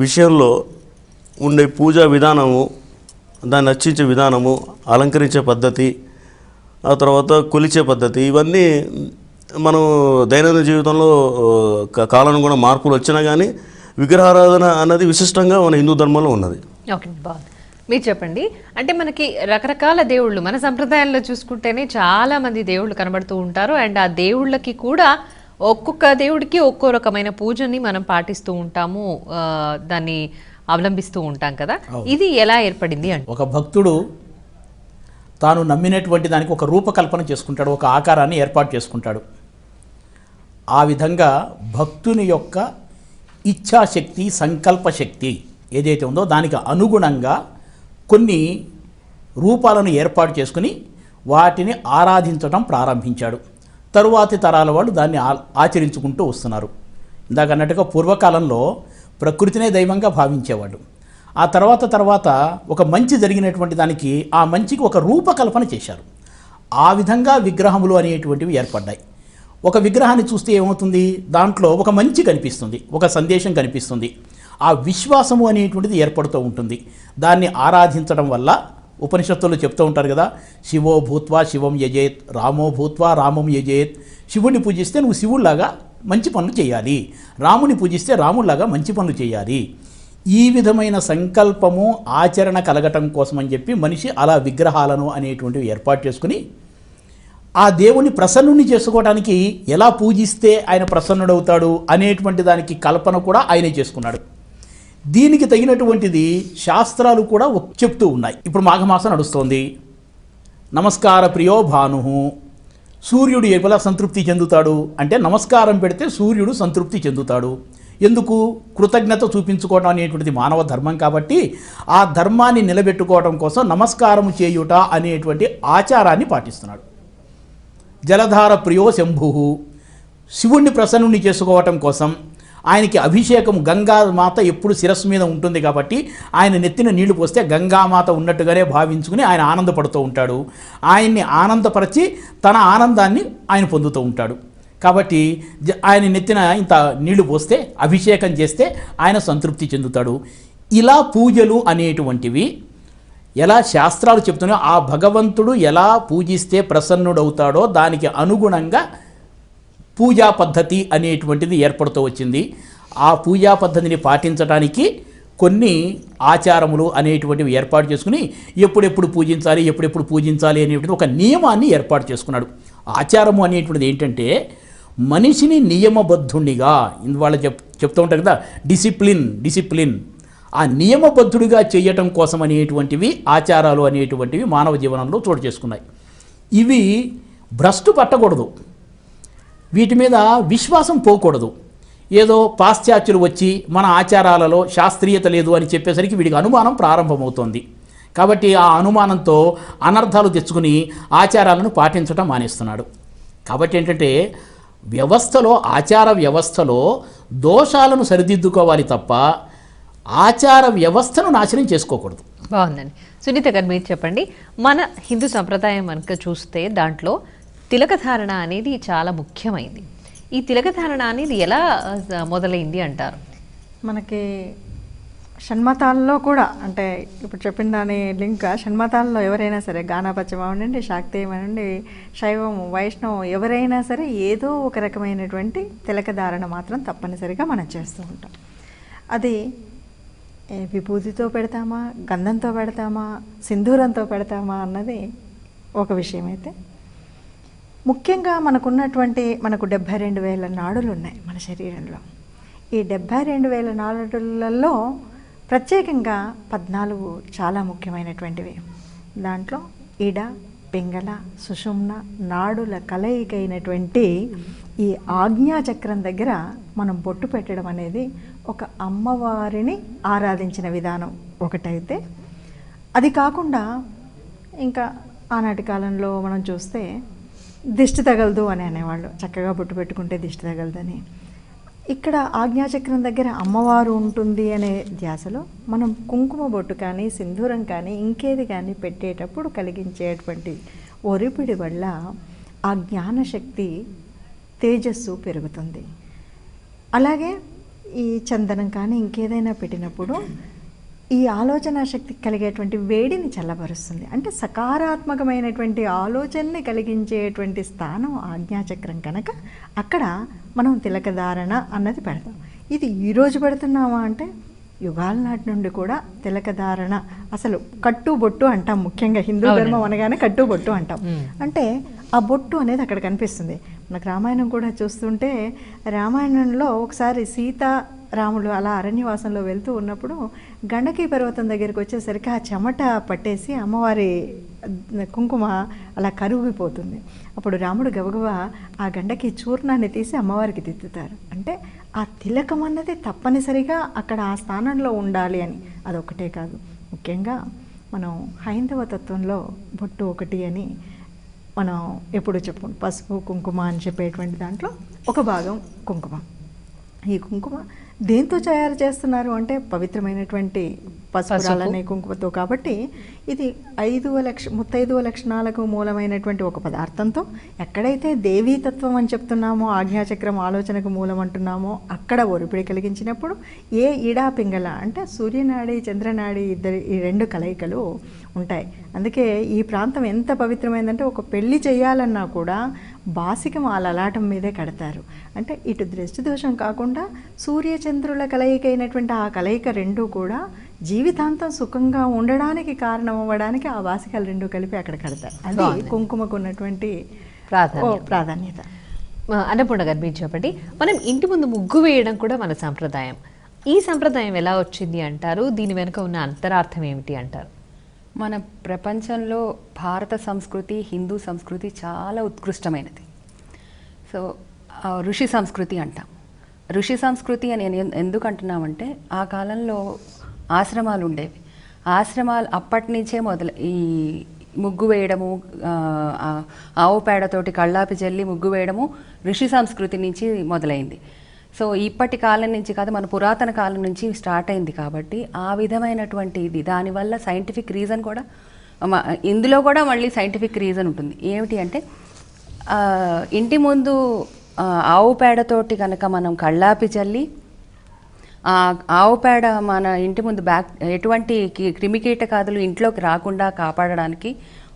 విషయంలో ఉండే పూజా విధానము, దాన్ని అర్చించే విధానము, అలంకరించే పద్ధతి, ఆ తర్వాత కొలిచే పద్ధతి, ఇవన్నీ మనం దైనందిన జీవితంలో కాలానుగుణ మార్పులు వచ్చినా కానీ విగ్రహారాధన అన్నది విశిష్టంగా మన హిందూ ధర్మంలో ఉన్నది. ఓకే, బాగుంది. మీరు చెప్పండి, అంటే మనకి రకరకాల దేవుళ్ళు మన సంప్రదాయంలో చూసుకుంటేనే చాలా మంది దేవుళ్ళు కనబడుతూ ఉంటారు. అండ్ ఆ దేవుళ్ళకి కూడా ఒక్కొక్క దేవుడికి ఒక్కో రకమైన పూజని మనం పాటిస్తూ ఉంటాము, దాన్ని అవలంబిస్తూ ఉంటాం కదా. ఇది ఎలా ఏర్పడింది అంటే, ఒక భక్తుడు తాను నమ్మినటువంటి దానికి ఒక రూపకల్పన చేసుకుంటాడు, ఒక ఆకారాన్ని ఏర్పాటు చేసుకుంటాడు. ఆ విధంగా భక్తుని యొక్క ఇచ్ఛాశక్తి, సంకల్ప శక్తి ఏదైతే ఉందో దానికి అనుగుణంగా కొన్ని రూపాలను ఏర్పాటు చేసుకుని వాటిని ఆరాధించడం ప్రారంభించాడు. తరువాతి తరాల వాళ్ళు దాన్ని ఆచరించుకుంటూ వస్తున్నారు. ఇందాక అన్నట్టుగా పూర్వకాలంలో ప్రకృతినే దైవంగా భావించేవాడు. ఆ తర్వాత ఒక మంచి జరిగినటువంటి దానికి ఆ మంచికి ఒక రూపకల్పన చేశారు. ఆ విధంగా విగ్రహములు అనేటువంటివి ఏర్పడ్డాయి. ఒక విగ్రహాన్ని చూస్తే ఏమవుతుంది, దాంట్లో ఒక మంచి కనిపిస్తుంది, ఒక సందేశం కనిపిస్తుంది. ఆ విశ్వాసము అనేటువంటిది ఏర్పడుతూ ఉంటుంది. దాన్ని ఆరాధించడం వల్ల ఉపనిషత్తులు చెప్తూ ఉంటారు కదా, శివో భూత్వా శివం యజేత్, రామో భూత్వా రామం యజేత్. శివుడిని పూజిస్తే నువ్వు శివుడిలాగా మంచి పనులు చేయాలి, రాముని పూజిస్తే రాముడిలాగా మంచి పనులు చేయాలి. ఈ విధమైన సంకల్పము ఆచరణ కలగటం కోసం అని చెప్పి మనిషి అలా విగ్రహాలను అనేటువంటివి ఏర్పాటు చేసుకుని ఆ దేవుని ప్రసన్నుని చేసుకోవడానికి ఎలా పూజిస్తే ఆయన ప్రసన్నుడవుతాడు అనేటువంటి దానికి కల్పన కూడా ఆయనే చేసుకున్నాడు. దీనికి తగినటువంటిది శాస్త్రాలు కూడా చెప్తూ ఉన్నాయి. ఇప్పుడు మాఘమాసం నడుస్తోంది. నమస్కార ప్రియో భాను, సూర్యుడు ఎలా సంతృప్తి చెందుతాడు అంటే నమస్కారం పెడితే సూర్యుడు సంతృప్తి చెందుతాడు. ఎందుకు? కృతజ్ఞత చూపించుకోవడం అనేటువంటిది మానవ ధర్మం కాబట్టి ఆ ధర్మాన్ని నిలబెట్టుకోవడం కోసం నమస్కారం చేయుట అనేటువంటి ఆచారాన్ని పాటిస్తున్నాడు. జలధార ప్రియో శంభు. శివుణ్ణి ప్రసన్నుని చేసుకోవటం కోసం ఆయనకి అభిషేకం గంగామాత ఎప్పుడు శిరస్సు మీద ఉంటుంది కాబట్టి ఆయన నెత్తిన నీళ్లు పోస్తే గంగామాత ఉన్నట్టుగానే భావించుకుని ఆయన ఆనందపడుతూ ఉంటాడు. ఆయన్ని ఆనందపరిచి తన ఆనందాన్ని ఆయన పొందుతూ ఉంటాడు. కాబట్టి ఆయన నెత్తిన ఇంత నీళ్లు పోస్తే అభిషేకం చేస్తే ఆయన సంతృప్తి చెందుతాడు. ఇలా పూజలు అనేటువంటివి ఎలా శాస్త్రాలు చెప్తున్నాయో ఆ భగవంతుడు ఎలా పూజిస్తే ప్రసన్నుడవుతాడో దానికి అనుగుణంగా పూజా పద్ధతి అనేటువంటిది ఏర్పడుతూ వచ్చింది. ఆ పూజా పద్ధతిని పాటించడానికి కొన్ని ఆచారములు అనేటువంటివి ఏర్పాటు చేసుకుని ఎప్పుడెప్పుడు పూజించాలి అనేటువంటి ఒక నియమాన్ని ఏర్పాటు చేసుకున్నాడు. ఆచారము అనేటువంటిది ఏంటంటే మనిషిని నియమబద్ధునిగా, వాళ్ళు చెప్తూ ఉంటారు కదా, డిసిప్లిన్, ఆ నియమబద్ధుడిగా చేయటం కోసం అనేటువంటివి ఆచారాలు అనేటువంటివి మానవ జీవనంలో చోటు చేసుకున్నాయి. ఇవి భ్రష్టు పట్టకూడదు, వీటి మీద విశ్వాసం పోకూడదు. ఏదో పాశ్చాత్యులు వచ్చి మన ఆచారాలలో శాస్త్రీయత లేదు అని చెప్పేసరికి వీడికి అనుమానం ప్రారంభమవుతోంది. కాబట్టి ఆ అనుమానంతో అనర్థాలు తెచ్చుకుని ఆచారాలను పాటించడం మానేస్తున్నాడు. కాబట్టి ఏంటంటే ఆచార వ్యవస్థలో దోషాలను సరిదిద్దుకోవాలి తప్ప ఆచార వ్యవస్థను నాశనం చేసుకోకూడదు. బాగుందండి. సునీత గారు మీరు చెప్పండి, మన హిందూ సంప్రదాయం కనుక చూస్తే దాంట్లో తిలకధారణ అనేది చాలా ముఖ్యమైంది. ఈ తిలకధారణ అనేది ఎలా మొదలైంది అంటారు? మనకి షణ్మతాల్లో కూడా, అంటే ఇప్పుడు చెప్పిన దాని లింక్, షణ్మతాల్లో ఎవరైనా సరే గానాపత్యం అవ్వండి, శాక్తేయం అవ్వండి, శైవం, వైష్ణవం ఎవరైనా సరే ఏదో ఒక రకమైనటువంటి తిలకధారణ మాత్రం తప్పనిసరిగా మనం చేస్తూ ఉంటాం. అది విభూతితో పెడతామా, గంధంతో పెడతామా, సింధూరంతో పెడతామా అన్నది ఒక విషయం. అయితే ముఖ్యంగా మనకు 72,000 నాడులు ఉన్నాయి మన శరీరంలో. ఈ 72,000 నాడులలో ప్రత్యేకంగా 14 చాలా ముఖ్యమైనటువంటివి. దాంట్లో ఇడ, పింగళ, సుషుమ్న నాడుల కలయికైనటువంటి ఈ ఆజ్ఞాచక్రం దగ్గర మనం బొట్టు పెట్టడం అనేది ఒక అమ్మవారిని ఆరాధించిన విధానం ఒకటైతే, అది కాకుండా ఇంకా ఆనాటి కాలంలో మనం చూస్తే దిష్టి తగలదు అని అనేవాళ్ళు. చక్కగా బొట్టు పెట్టుకుంటే దిష్టి తగలదని. ఇక్కడ ఆజ్ఞాచక్రం దగ్గర అమ్మవారు ఉంటుంది అనే ధ్యాసలో మనం కుంకుమ బొట్టు కానీ, సింధూరం కానీ, ఇంకేది కానీ పెట్టేటప్పుడు కలిగించేటువంటి ఒరిపిడి వల్ల ఆ జ్ఞానశక్తి, తేజస్సు పెరుగుతుంది. అలాగే ఈ చందనం కానీ ఇంకేదైనా పెట్టినప్పుడు ఈ ఆలోచన శక్తి కలిగేటువంటి వేడిని చల్లబరుస్తుంది. అంటే సకారాత్మకమైనటువంటి ఆలోచనని కలిగించేటువంటి స్థానం ఆజ్ఞాచక్రం కనుక అక్కడ మనం తిలకధారణ అన్నది పెడతాం. ఇది ఈరోజు పెడుతున్నామా అంటే యుగాల నాటి నుండి కూడా తిలకధారణ, అసలు కట్టు బొట్టు అంటాం. ముఖ్యంగా హిందూ ధర్మం అనగానే కట్టు బొట్టు అంటాం. అంటే ఆ బొట్టు అనేది అక్కడ కనిపిస్తుంది. మనకు రామాయణం కూడా చూస్తుంటే, రామాయణంలో ఒకసారి సీత రాములు అలా అరణ్యవాసంలో వెళ్తూ ఉన్నప్పుడు గండకీ పర్వతం దగ్గరికి వచ్చేసరికి ఆ చెమట పట్టేసి అమ్మవారి కుంకుమ అలా కరిగిపోతుంది. అప్పుడు రాముడు గబగబా ఆ గండకి చూర్ణాన్ని తీసి అమ్మవారికి దిద్దుతారు. అంటే ఆ తిలకం అన్నది తప్పనిసరిగా అక్కడ ఆ స్థానంలో ఉండాలి అని. అదొకటే కాదు, ముఖ్యంగా మనం హైందవ తత్వంలో బొట్టు ఒకటి అని మనం ఎప్పుడు చెప్పుకుంటాం. పసుపు కుంకుమ అని చెప్పేటువంటి దాంట్లో ఒక భాగం కుంకుమ. ఈ కుంకుమ దేంతో తయారు చేస్తున్నారు అంటే పవిత్రమైనటువంటి పసుపురాలనే కుంకుమతో. కాబట్టి ఇది 35 లక్షణాలకు మూలమైనటువంటి ఒక పదార్థంతో, ఎక్కడైతే దేవీతత్వం అని చెప్తున్నామో, ఆజ్ఞాచక్రం ఆలోచనకు మూలం అంటున్నామో, అక్కడ ఒరిపిడి కలిగించినప్పుడు ఏ ఇడా పింగళ అంటే సూర్యనాడి చంద్రనాడి ఈ రెండు కలయికలు ఉంటాయి. అందుకే ఈ ప్రాంతం ఎంత పవిత్రమైందంటే ఒక పెళ్లి చేయాలన్నా కూడా బాసికం ఆ లలాటం మీదే కడతారు. అంటే ఇటు దృష్టి దోషం కాకుండా సూర్యచంద్రుల కలయిక అయినటువంటి ఆ కలయిక రెండూ కూడా జీవితాంతం సుఖంగా ఉండడానికి కారణం అవ్వడానికి ఆ బాసికలు రెండు కలిపి అక్కడ కడతారు. అది కుంకుమకు ఉన్నటువంటి ప్రాధాన్యత. అన్నపూర్ణ గారు మీరు చెప్పండి, మనం ఇంటి ముందు ముగ్గు వేయడం కూడా మన సంప్రదాయం. ఈ సంప్రదాయం ఎలా వచ్చింది అంటారు? దీని వెనుక ఉన్న అంతరార్థం ఏమిటి అంటారు? మన ప్రపంచంలో భారత సంస్కృతి, హిందూ సంస్కృతి చాలా ఉత్కృష్టమైనది. సో ఋషి సంస్కృతి అంటాం. ఋషి సంస్కృతి అని ఎందుకు అంటున్నామంటే, ఆ కాలంలో ఆశ్రమాలు ఉండేవి. ఆశ్రమాలు అప్పటి నుంచే ముగ్గు వేయడము, ఆవు పేడతోటి కళ్ళాపి జల్లి ముగ్గు వేయడము ఋషి సంస్కృతి నుంచి మొదలైంది. సో ఇప్పటి కాలం నుంచి కాదు, మన పురాతన కాలం నుంచి స్టార్ట్ అయింది. కాబట్టి ఆ విధమైనటువంటి ఇది, దానివల్ల సైంటిఫిక్ రీజన్ కూడా ఇందులో కూడా మళ్ళీ సైంటిఫిక్ రీజన్ ఉంటుంది. ఏమిటి అంటే ఇంటి ముందు ఆవు పేడతోటి కనుక మనం కళ్ళాపి చల్లి ఆవు పేడ మన ఇంటి ముందు ఎటువంటి క్రిమికీటకాదులు ఇంట్లోకి రాకుండా కాపాడడానికి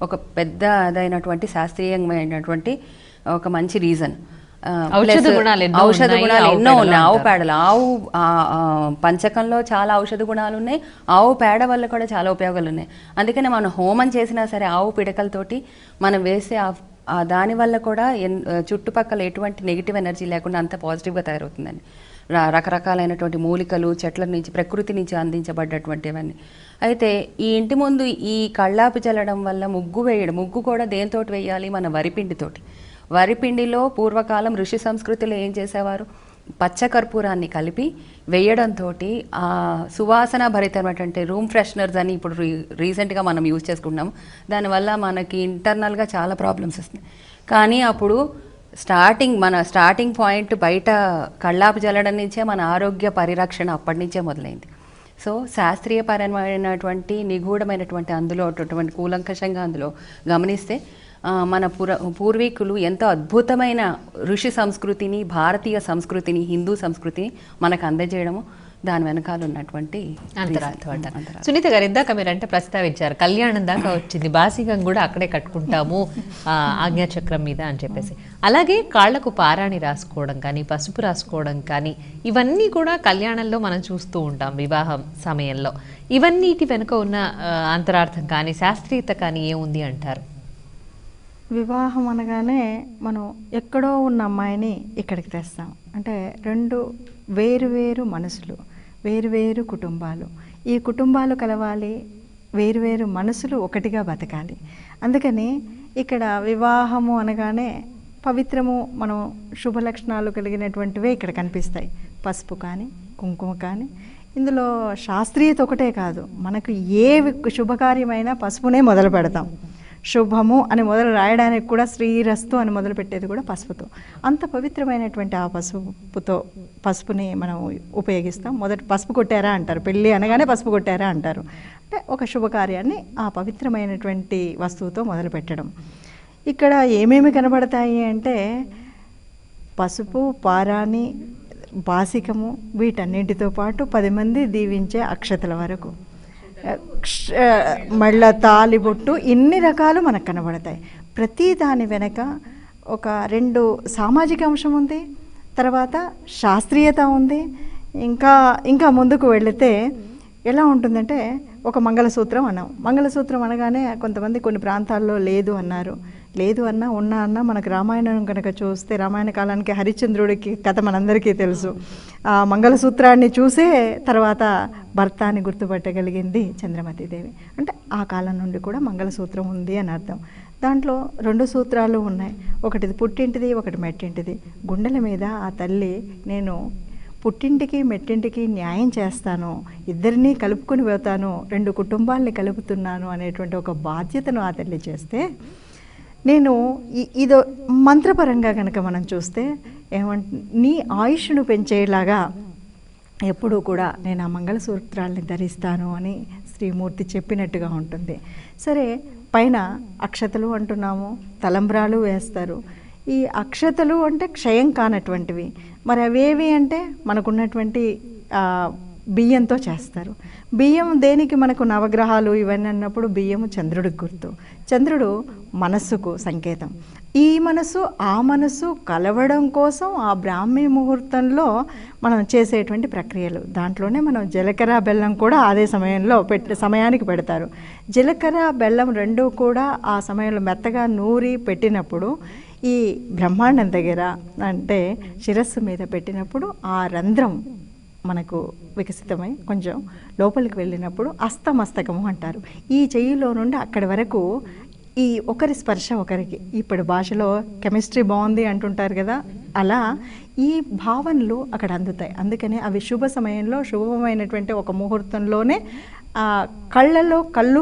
ఒక పెద్ద అదైనటువంటి శాస్త్రీయమైనటువంటి ఒక మంచి రీజన్. ఔషధ గుణాలు ఎన్నో ఉన్నాయి ఆవు పేడలు. ఆవు పంచకంలో చాలా ఔషధ గుణాలు ఉన్నాయి. ఆవు పేడ వల్ల కూడా చాలా ఉపయోగాలు ఉన్నాయి. అందుకనే మనం హోమం చేసినా సరే ఆవు పిడకలతోటి మనం వేసే దానివల్ల కూడా చుట్టుపక్కల ఎటువంటి నెగిటివ్ ఎనర్జీ లేకుండా అంత పాజిటివ్గా తయారవుతుందండి. రకరకాలైనటువంటి మూలికలు చెట్ల నుంచి ప్రకృతి నుంచి అందించబడ్డటువంటివన్నీ. అయితే ఈ ఇంటి ముందు ఈ కళ్ళాపి చల్లడం వల్ల ముగ్గు కూడా దేనితోటి వేయాలి? మన వరిపిండితోటి. వరిపిండిలో పూర్వకాలం ఋషి సంస్కృతిలో ఏం చేసేవారు? పచ్చకర్పూరాన్ని కలిపి వేయడంతో ఆ సువాసన భరితమైనటువంటి రూమ్ ఫ్రెషనర్స్ అని ఇప్పుడు రీసెంట్గా మనం యూజ్ చేసుకుంటున్నాం. దానివల్ల మనకి ఇంటర్నల్గా చాలా ప్రాబ్లమ్స్ వస్తున్నాయి. కానీ అప్పుడు మన స్టార్టింగ్ పాయింట్ బయట కళ్ళాపి చల్లడం నుంచే మన ఆరోగ్య పరిరక్షణ అప్పటి నుంచే మొదలైంది. సో శాస్త్రీయపరమైనటువంటి నిగూఢమైనటువంటి అందులో కూలంకషంగా అందులో గమనిస్తే మన పూర్వీకులు ఎంతో అద్భుతమైన ఋషి సంస్కృతిని, భారతీయ సంస్కృతిని, హిందూ సంస్కృతిని మనకు అందజేయడము దాని వెనకాల ఉన్నటువంటి అంతరార్థం. సునీత గారు, ఇందాక మీరంటే ప్రస్తావించారు కళ్యాణం దాకా వచ్చింది, బాసికం కూడా అక్కడే కట్టుకుంటాము ఆజ్ఞాచక్రం మీద అని చెప్పేసి. అలాగే కాళ్లకు పారాణి రాసుకోవడం కానీ, పసుపు రాసుకోవడం కానీ, ఇవన్నీ కూడా కళ్యాణంలో మనం చూస్తూ ఉంటాం వివాహం సమయంలో. ఇవన్నీటి వెనుక ఉన్న అంతరార్థం కానీ, శాస్త్రీయత కానీ ఏముంది అంటారు? వివాహం అనగానే మనం ఎక్కడో ఉన్న అమ్మాయిని ఇక్కడికి తెస్తాం. అంటే రెండు వేరు మనసులు, వేరు కుటుంబాలు. ఈ కుటుంబాలు కలవాలి, వేరు మనసులు ఒకటిగా బతకాలి. అందుకని ఇక్కడ వివాహము అనగానే పవిత్రము, మనం శుభ లక్షణాలు కలిగినటువంటివే ఇక్కడ కనిపిస్తాయి. పసుపు కానీ, కుంకుమ కానీ. ఇందులో శాస్త్రీయత ఒకటే కాదు, మనకు ఏ శుభకార్యమైనా పసుపునే మొదలు పెడతాం. శుభము అని మొదలు రాయడానికి కూడా శ్రీరస్తు అని మొదలు పెట్టేది కూడా పసుపుతో. అంత పవిత్రమైనటువంటి ఆ పసుపుని మనం ఉపయోగిస్తాం. మొదట పసుపు కొట్టారా అంటారు, పెళ్ళి అనగానే పసుపు కొట్టారా అంటారు. అంటే ఒక శుభకార్యాన్ని ఆ పవిత్రమైనటువంటి వస్తువుతో మొదలు పెట్టడం. ఇక్కడ ఏమేమి కనబడతాయి అంటే పసుపు, పారాణి, బాసికము, వీటన్నింటితో పాటు 10 మంది దీవించే అక్షతల వరకు, మళ్ళా తాలిబొట్టు, ఇన్ని రకాలు మనకు కనబడతాయి. ప్రతి దాని వెనక ఒక 2 సామాజిక అంశం ఉంది, తర్వాత శాస్త్రీయత ఉంది. ఇంకా ముందుకు వెళితే ఎలా ఉంటుందంటే ఒక మంగళసూత్రం అన్నాం. మంగళసూత్రం అనగానే కొంతమంది కొన్ని ప్రాంతాల్లో లేదు అన్నారు. లేదు అన్నా ఉన్నా అన్నా మనకు రామాయణం కనుక చూస్తే, రామాయణ కాలానికి హరిశ్చంద్రుడికి కథ మనందరికీ తెలుసు. ఆ మంగళసూత్రాన్ని చూసే తర్వాత భర్తాన్ని గుర్తుపట్టగలిగింది చంద్రమతీదేవి. అంటే ఆ కాలం నుండి కూడా మంగళసూత్రం ఉంది అని అర్థం. దాంట్లో 2 సూత్రాలు ఉన్నాయి. ఒకటిది పుట్టింటిది, ఒకటి మెట్టింటిది. గుండెల మీద ఆ తల్లి నేను పుట్టింటికి మెట్టింటికి న్యాయం చేస్తాను, ఇద్దరినీ కలుపుకొని వెళ్తాను, 2 కుటుంబాలని కలుపుతున్నాను అనేటువంటి ఒక బాధ్యతను ఆ తల్లి చేస్తే, నేను ఇదో మంత్రపరంగా కనుక మనం చూస్తే నీ ఆయుష్ను పెంచేలాగా ఎప్పుడూ కూడా నేను ఆ మంగళసూత్రాలని ధరిస్తాను అని శ్రీమూర్తి చెప్పినట్టుగా ఉంటుంది. సరే, పైన అక్షతలు అంటున్నాము, తలంబ్రాలు వేస్తారు. ఈ అక్షతలు అంటే క్షయం కానటువంటివి. మరి అవేవి అంటే మనకున్నటువంటి బియ్యంతో చేస్తారు. బియ్యం దేనికి? మనకు నవగ్రహాలు ఇవన్నీ అన్నప్పుడు బియ్యము చంద్రుడికి గుర్తు. చంద్రుడు మనస్సుకు సంకేతం. ఈ మనసు ఆ మనసు కలవడం కోసం ఆ బ్రాహ్మీ ముహూర్తంలో మనం చేసేటువంటి ప్రక్రియలు. దాంట్లోనే మనం జీలకర్ర బెల్లం కూడా అదే సమయంలో సమయానికి పెడతారు. జీలకర్ర బెల్లం 2 కూడా ఆ సమయంలో మెత్తగా నూరి పెట్టినప్పుడు ఈ బ్రహ్మాండం దగ్గర అంటే శిరస్సు మీద పెట్టినప్పుడు ఆ రంధ్రం మనకు వికసితమై కొంచెం లోపలికి వెళ్ళినప్పుడు అస్తమస్తకము అంటారు. ఈ చెయ్యిలో నుండి అక్కడి వరకు ఈ ఒకరి స్పర్శ ఒకరికి, ఇప్పుడు భాషలో కెమిస్ట్రీ బాగుంది అంటుంటారు కదా, అలా ఈ భావనలు అక్కడ అందుతాయి. అందుకనే అవి శుభ సమయంలో శుభమైనటువంటి ఒక ముహూర్తంలోనే ఆ కళ్ళలో కళ్ళు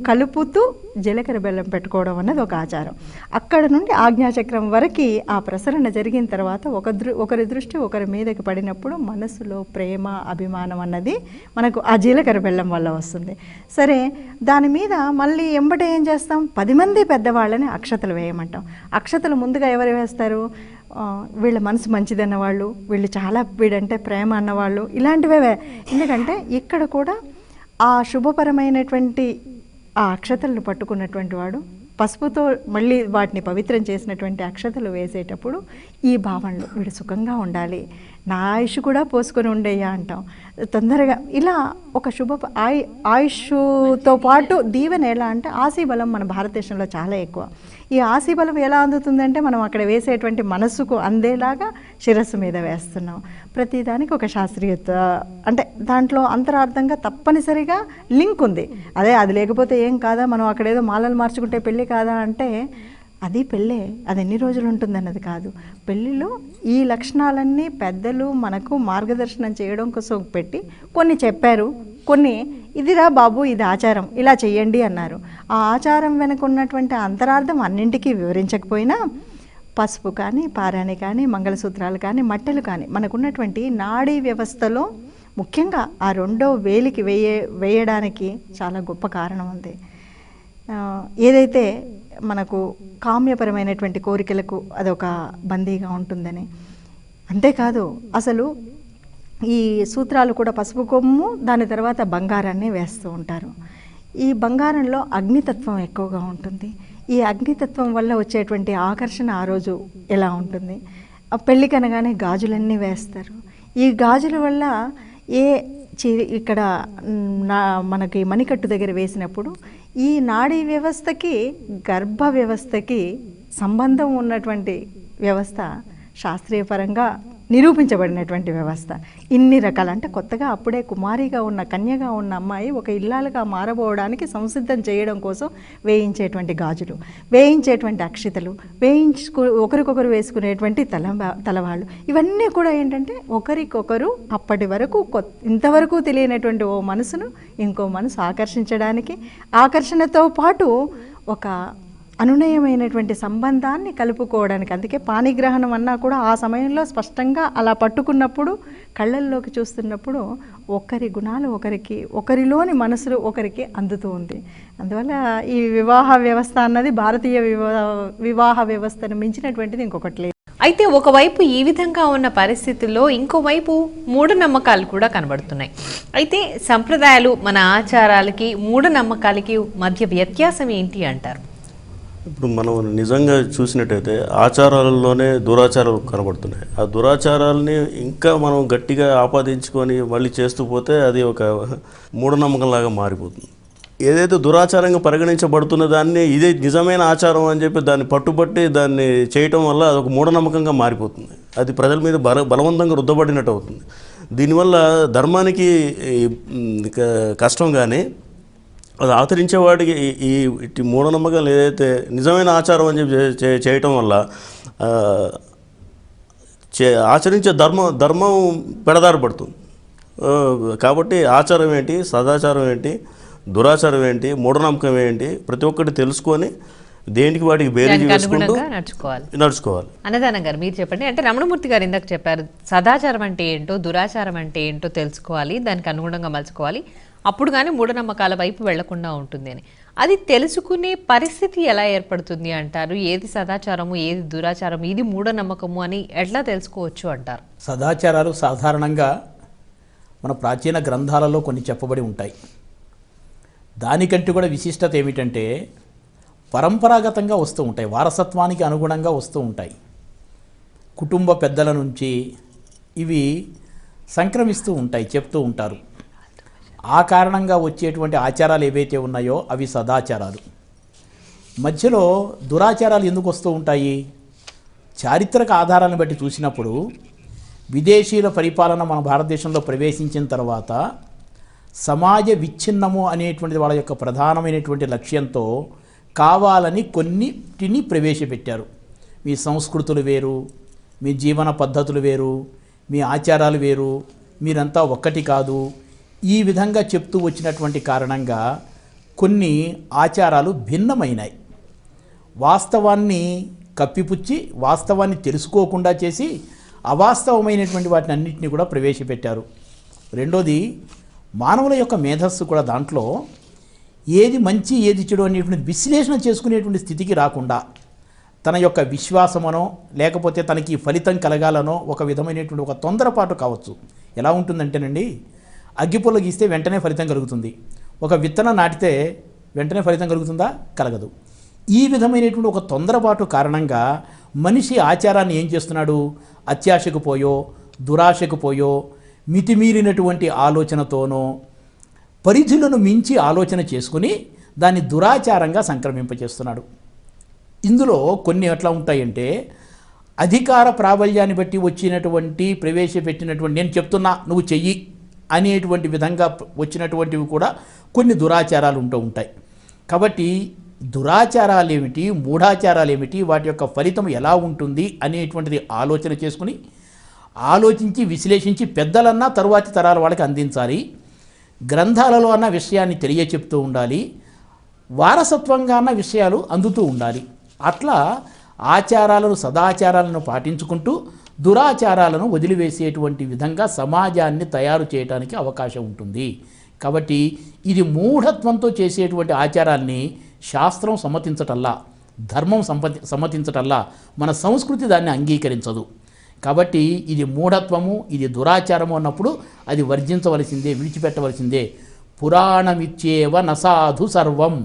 కలుపుతూ జీలకర్ర బెల్లం పెట్టుకోవడం అన్నది ఒక ఆచారం. అక్కడ నుండి ఆజ్ఞాచక్రం వరకు ఆ ప్రసరణ జరిగిన తర్వాత ఒకరి దృష్టి ఒకరి మీదకి పడినప్పుడు మనసులో ప్రేమ అభిమానం అన్నది మనకు ఆ జీలకర్ర బెల్లం వల్ల వస్తుంది. సరే, దాని మీద మళ్ళీ ఎంబట ఏం చేస్తాం, 10 మంది పెద్దవాళ్ళని అక్షతలు వేయమంటాం. అక్షతలు ముందుగా ఎవరు వేస్తారు, వీళ్ళ మనసు మంచిదన్నవాళ్ళు, వీళ్ళు చాలా వీడంటే ప్రేమ అన్నవాళ్ళు, ఇలాంటివే. ఎందుకంటే ఇక్కడ కూడా ఆ శుభపరమైనటువంటి ఆ అక్షతలను పట్టుకున్నటువంటి వాడు పసుపుతో మళ్ళీ వాటిని పవిత్రం చేసినటువంటి అక్షతలు వేసేటప్పుడు ఈ భావనలు, వీడు సుఖంగా ఉండాలి, నా ఆయుష్ కూడా పోసుకొని ఉండేయా అంటాం. తొందరగా ఇలా ఒక ఆయుష్తో పాటు దీవెన ఎలా అంటే ఆశీబలం మన భారతదేశంలో చాలా ఎక్కువ. ఈ ఆశీబలం ఎలా అందుతుందంటే మనం అక్కడ వేసేటువంటి మనస్సుకు అందేలాగా శిరస్సు మీద వేస్తున్నాం. ప్రతిదానికి ఒక శాస్త్రీయత, అంటే దాంట్లో అంతరార్థంగా తప్పనిసరిగా లింక్ ఉంది. అది లేకపోతే ఏం కాదా, మనం అక్కడ ఏదో మాలలు మార్చుకుంటే పెళ్ళి కాదా అంటే అది పెళ్ళే, అది ఎన్ని రోజులు ఉంటుందన్నది కాదు. పెళ్ళిలో ఈ లక్షణాలన్నీ పెద్దలు మనకు మార్గదర్శనం చేయడం కోసం పెట్టి కొన్ని చెప్పారు, కొన్ని ఇదిరా బాబు ఇది ఆచారం ఇలా చెయ్యండి అన్నారు. ఆ ఆచారం వెనుక ఉన్నటువంటి అంతరార్థం అన్నింటికీ వివరించకపోయినా పసుపు కానీ, పారాణి కానీ, మంగళసూత్రాలు కానీ, మట్టెలు కానీ మనకున్నటువంటి నాడీ వ్యవస్థలో ముఖ్యంగా ఆ 2వ వేలికి వేయడానికి చాలా గొప్ప కారణం ఉంది. ఏదైతే మనకు కామ్యపరమైనటువంటి కోరికలకు అదొక బందీగా ఉంటుందని. అంతేకాదు అసలు ఈ సూత్రాలు కూడా పసుపు కొమ్ము, దాని తర్వాత బంగారాన్ని వేస్తూ ఉంటారు. ఈ బంగారంలో అగ్నితత్వం ఎక్కువగా ఉంటుంది. ఈ అగ్నితత్వం వల్ల వచ్చేటువంటి ఆకర్షణ ఆ రోజు ఎలా ఉంటుంది. పెళ్ళికనగానే గాజులన్నీ వేస్తారు. ఈ గాజుల వల్ల ఇక్కడ మనకి మణికట్టు దగ్గర వేసినప్పుడు ఈ నాడీ వ్యవస్థకి గర్భ వ్యవస్థకి సంబంధం ఉన్నటువంటి వ్యవస్థ, శాస్త్రీయపరంగా నిరూపించబడినటువంటి వ్యవస్థ. ఇన్ని రకాల, అంటే కొత్తగా అప్పుడే కుమారిగా ఉన్న, కన్యగా ఉన్న అమ్మాయి ఒక ఇల్లాలుగా మారబోవడానికి సంసిద్ధం చేయడం కోసం వేయించేటువంటి గాజులు, వేయించేటువంటి అక్షితలు, ఒకరికొకరు వేసుకునేటువంటి తలవాళ్ళు, ఇవన్నీ కూడా ఏంటంటే ఒకరికొకరు అప్పటి వరకు ఇంతవరకు తెలియనటువంటి ఓ మనసును ఇంకో మనసు ఆకర్షించడానికి, ఆకర్షణతో పాటు ఒక అనునయమైనటువంటి సంబంధాన్ని కలుపుకోవడానికి. అందుకే పాణిగ్రహణం అన్నా కూడా ఆ సమయంలో స్పష్టంగా అలా పట్టుకున్నప్పుడు, కళ్ళల్లోకి చూస్తున్నప్పుడు ఒకరి గుణాలు ఒకరిలోని మనసులు ఒకరికి అందుతూ ఉంది. అందువల్ల ఈ వివాహ వ్యవస్థ అన్నది భారతీయ వివాహ వ్యవస్థను మించినటువంటిది ఇంకొకటి లేదు. అయితే ఒకవైపు ఈ విధంగా ఉన్న పరిస్థితుల్లో ఇంకోవైపు మూఢనమ్మకాలు కూడా కనబడుతున్నాయి. అయితే సంప్రదాయాలు, మన ఆచారాలకి మూఢనమ్మకాలకి మధ్య వ్యత్యాసం ఏంటి అంటారు? ఇప్పుడు మనం నిజంగా చూసినట్టయితే ఆచారాలలోనే దురాచారాలు కనబడుతున్నాయి. ఆ దురాచారాలని ఇంకా మనం గట్టిగా ఆపాదించుకొని మళ్ళీ చేస్తూ పోతే అది ఒక మూఢనమ్మకంలాగా మారిపోతుంది. ఏదైతే దురాచారంగా పరిగణించబడుతున్న దాన్ని ఇదే నిజమైన ఆచారం అని చెప్పి దాన్ని పట్టుబట్టి దాన్ని చేయటం వల్ల అదొక మూఢనమ్మకంగా మారిపోతుంది. అది ప్రజల మీద బలవంతంగా రుద్దబడినట్టు అవుతుంది. దీనివల్ల ధర్మానికి కష్టం, కానీ అది ఆచరించేవాడికి ఈ మూఢనమ్మకాలు ఏదైతే నిజమైన ఆచారం అని చెప్పి చేయటం వల్ల ఆచరించే ధర్మం పెడదారి పడుతుంది. కాబట్టి ఆచారం ఏంటి, సదాచారం ఏంటి, దురాచారం ఏంటి, మూఢనమ్మకం ఏంటి, ప్రతి ఒక్కటి తెలుసుకొని దేనికి వాటికి బేరీజు వేసుకుంటూ నడుచుకోవాలి. అన్నదానం గారు మీరు చెప్పండి. అంటే రమణమూర్తి గారు ఇందాక చెప్పారు, సదాచారం అంటే ఏంటో, దురాచారం అంటే ఏంటో తెలుసుకోవాలి, దానికి అనుగుణంగా మలుచుకోవాలి, అప్పుడు కానీ మూఢనమ్మకాల వైపు వెళ్లకుండా ఉంటుంది అని. అది తెలుసుకునే పరిస్థితి ఎలా ఏర్పడుతుంది అంటారు? ఏది సదాచారము, ఏది దురాచారము, ఇది మూఢనమ్మకము అని ఎట్లా తెలుసుకోవచ్చు అంటారు? సదాచారాలు సాధారణంగా మన ప్రాచీన గ్రంథాలలో కొన్ని చెప్పబడి ఉంటాయి. దానికంటే కూడా విశిష్టత ఏమిటంటే పరంపరాగతంగా వస్తూ ఉంటాయి, వారసత్వానికి అనుగుణంగా వస్తూ ఉంటాయి. కుటుంబ పెద్దల నుంచి ఇవి సంక్రమిస్తూ ఉంటాయి, చెప్తూ ఉంటారు. ఆ కారణంగా వచ్చేటువంటి ఆచారాలు ఏవైతే ఉన్నాయో అవి సదాచారాలు. మధ్యలో దురాచారాలు ఎందుకు వస్తూ ఉంటాయి? చారిత్రక ఆధారాలను బట్టి చూసినప్పుడు విదేశీయుల పరిపాలన మన భారతదేశంలో ప్రవేశించిన తర్వాత సమాజ విచ్ఛిన్నము అనేటువంటిది వాళ్ళ యొక్క ప్రధానమైనటువంటి లక్ష్యంతో కావాలని కొన్నిటిని ప్రవేశపెట్టారు. మీ సంస్కృతులు వేరు, మీ జీవన పద్ధతులు వేరు, మీ ఆచారాలు వేరు, మీరంతా ఒక్కటి కాదు, ఈ విధంగా చెప్తూ వచ్చినటువంటి కారణంగా కొన్ని ఆచారాలు భిన్నమైనాయి. వాస్తవాన్ని కప్పిపుచ్చి వాస్తవాన్ని తెలుసుకోకుండా చేసి అవాస్తవమైనటువంటి వాటిని అన్నింటినీ కూడా ప్రవేశపెట్టారు. రెండోది, మానవుల యొక్క మేధస్సు కూడా దాంట్లో ఏది మంచి ఏది చెడు అనేటువంటి విశ్లేషణ చేసుకునేటువంటి స్థితికి రాకుండా తన యొక్క విశ్వాసమనో లేకపోతే తనకి ఫలితం కలగాలనో ఒక విధమైనటువంటి ఒక తొందరపాటు కావచ్చు. ఎలా ఉంటుందంటేనండి, అగ్గిపుల్ల గీస్తే వెంటనే ఫలితం కలుగుతుంది, ఒక విత్తనం నాటితే వెంటనే ఫలితం కలుగుతుందా? కలగదు. ఈ విధమైనటువంటి ఒక తొందరపాటు కారణంగా మనిషి ఆచారాన్ని ఏం చేస్తున్నాడు? అత్యాశకు పోయో దురాశకు పోయో మితిమీరినటువంటి ఆలోచనతోనో పరిధులను మించి ఆలోచన చేసుకుని దాన్ని దురాచారంగా సంక్రమింపచేస్తున్నాడు. ఇందులో కొన్ని ఎట్లా ఉంటాయంటే, అధికార ప్రాబల్యాన్ని బట్టి వచ్చినటువంటి ప్రవేశపెట్టినటువంటి నేను చెప్తున్నా నువ్వు చెయ్యి అనేటువంటి విధంగా వచ్చినటువంటివి కూడా కొన్ని దురాచారాలు ఉంటూ ఉంటాయి. కాబట్టి దురాచారాలు ఏమిటి, మూఢాచారాలు ఏమిటి, వాటి యొక్క ఫలితం ఎలా ఉంటుంది అనేటువంటిది ఆలోచన చేసుకుని ఆలోచించి విశ్లేషించి పెద్దలన్నా తరువాతి తరాల వాళ్ళకి అందించాలి. గ్రంథాలలో అన్న విషయాన్ని తెలియచెప్తూ ఉండాలి, వారసత్వంగా అన్న విషయాలు అందుతూ ఉండాలి. అట్లా ఆచారాలను సదాచారాలను పాటించుకుంటూ దురాచారాలను వదిలివేసేటువంటి విధంగా సమాజాన్ని తయారు చేయడానికి అవకాశం ఉంటుంది. కాబట్టి ఇది మూఢత్వంతో చేసేటువంటి ఆచారాన్ని శాస్త్రం సమ్మతించటల్లా, ధర్మం సమ్మతించటల్లా మన సంస్కృతి దాన్ని అంగీకరించదు. కాబట్టి ఇది మూఢత్వము, ఇది దురాచారము అన్నప్పుడు అది వర్జించవలసిందే, విడిచిపెట్టవలసిందే. పురాణమిచ్చేవ నసాధు సర్వం.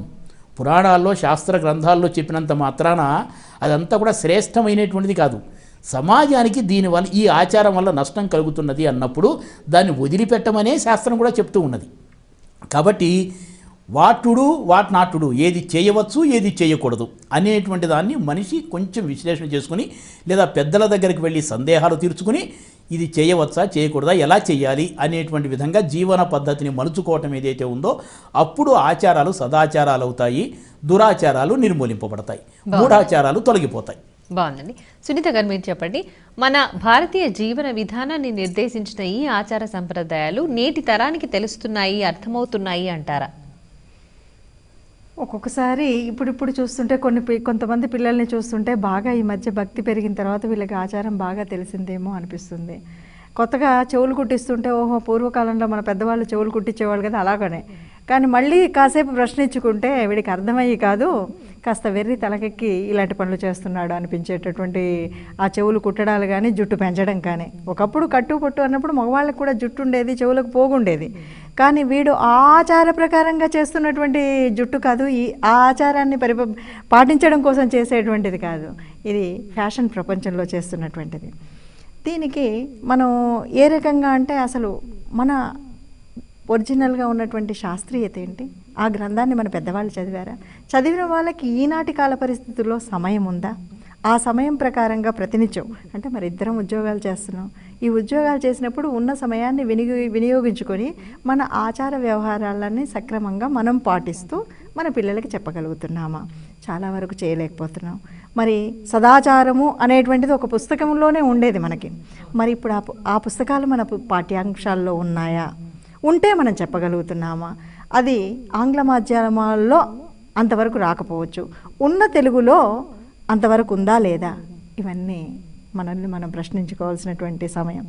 పురాణాల్లో శాస్త్ర గ్రంథాల్లో చెప్పినంత మాత్రాన అదంతా కూడా శ్రేష్టమైనటువంటిది కాదు. సమాజానికి దీనివల్ల ఈ ఆచారం వల్ల నష్టం కలుగుతున్నది అన్నప్పుడు దాన్ని వదిలిపెట్టమనే శాస్త్రం కూడా చెప్తూ ఉన్నది. కాబట్టి వాటుడు వాట్ నాటుడు, ఏది చేయవచ్చు ఏది చేయకూడదు అనేటువంటి దాన్ని మనిషి కొంచెం విశ్లేషణ చేసుకుని లేదా పెద్దల దగ్గరికి వెళ్ళి సందేహాలు తీర్చుకుని ఇది చేయవచ్చా చేయకూడదా, ఎలా చేయాలి అనేటువంటి విధంగా జీవన పద్ధతిని మలుచుకోవటం ఏదైతే ఉందో అప్పుడు ఆచారాలు సదాచారాలు అవుతాయి, దురాచారాలు నిర్మూలింపబడతాయి, మూఢాచారాలు తొలగిపోతాయి. బాగుందండి. సునీత గారు మీరు చెప్పండి, మన భారతీయ జీవన విధానాన్ని నిర్దేశించిన ఈ ఆచార సంప్రదాయాలు నేటి తరానికి తెలుస్తున్నాయి, అర్థమవుతున్నాయి అంటారా? ఒక్కొక్కసారి ఇప్పుడు చూస్తుంటే కొంతమంది పిల్లల్ని చూస్తుంటే బాగా ఈ మధ్య భక్తి పెరిగిన తర్వాత వీళ్ళకి ఆచారం బాగా తెలిసిందేమో అనిపిస్తుంది. కొత్తగా చెవులు కుట్టిస్తుంటే ఓహో పూర్వకాలంలో మన పెద్దవాళ్ళు చెవులు కుట్టించేవాళ్ళు కదా అలాగనే, కానీ మళ్ళీ కాసేపు ప్రశ్నించుకుంటే వీడికి అర్థమయ్యి కాదు, కాస్త వెర్రి తలకెక్కి ఇలాంటి పనులు చేస్తున్నాడు అనిపించేటటువంటి ఆ చెవులు కుట్టడాలు కానీ జుట్టు పెంచడం కానీ. ఒకప్పుడు కట్టు పొట్టు అన్నప్పుడు మగవాళ్ళకి కూడా జుట్టు ఉండేది, చెవులకు పోగుండేది. కానీ వీడు ఆచార ప్రకారంగా చేస్తున్నటువంటి జుట్టు కాదు, ఈ ఆచారాన్ని పాటించడం కోసం చేసేటువంటిది కాదు, ఇది ఫ్యాషన్ ప్రపంచంలో చేస్తున్నటువంటిది. దీనికి మనం ఏ రకంగా అంటే అసలు మన ఒరిజినల్గా ఉన్నటువంటి శాస్త్రీయత ఏంటి, ఆ గ్రంథాన్ని మన పెద్దవాళ్ళు చదివారా, చదివిన వాళ్ళకి ఈనాటి కాల పరిస్థితుల్లో సమయం ఉందా, ఆ సమయం ప్రకారంగా ప్రతినిత్యం అంటే మరి ఇద్దరం ఉద్యోగాలు చేస్తున్నాం, ఈ ఉద్యోగాలు చేసినప్పుడు ఉన్న సమయాన్ని వినియోగించుకొని మన ఆచార వ్యవహారాలన్నీ సక్రమంగా మనం పాటిస్తూ మన పిల్లలకి చెప్పగలుగుతున్నామా? చాలా వరకు చేయలేకపోతున్నాం. మరి సదాచారము అనేటువంటిది ఒక పుస్తకంలోనే ఉండేది మనకి, మరి ఇప్పుడు ఆ పుస్తకాలు మన పాఠ్యాంశాల్లో ఉన్నాయా? ఉంటే మనం చెప్పగలుగుతున్నామా? అది ఆంగ్ల మాధ్యమాల్లో అంతవరకు రాకపోవచ్చు, ఉన్న తెలుగులో అంతవరకు ఉందా లేదా? ఇవన్నీ మనల్ని మనం ప్రశ్నించుకోవాల్సినటువంటి సమయం.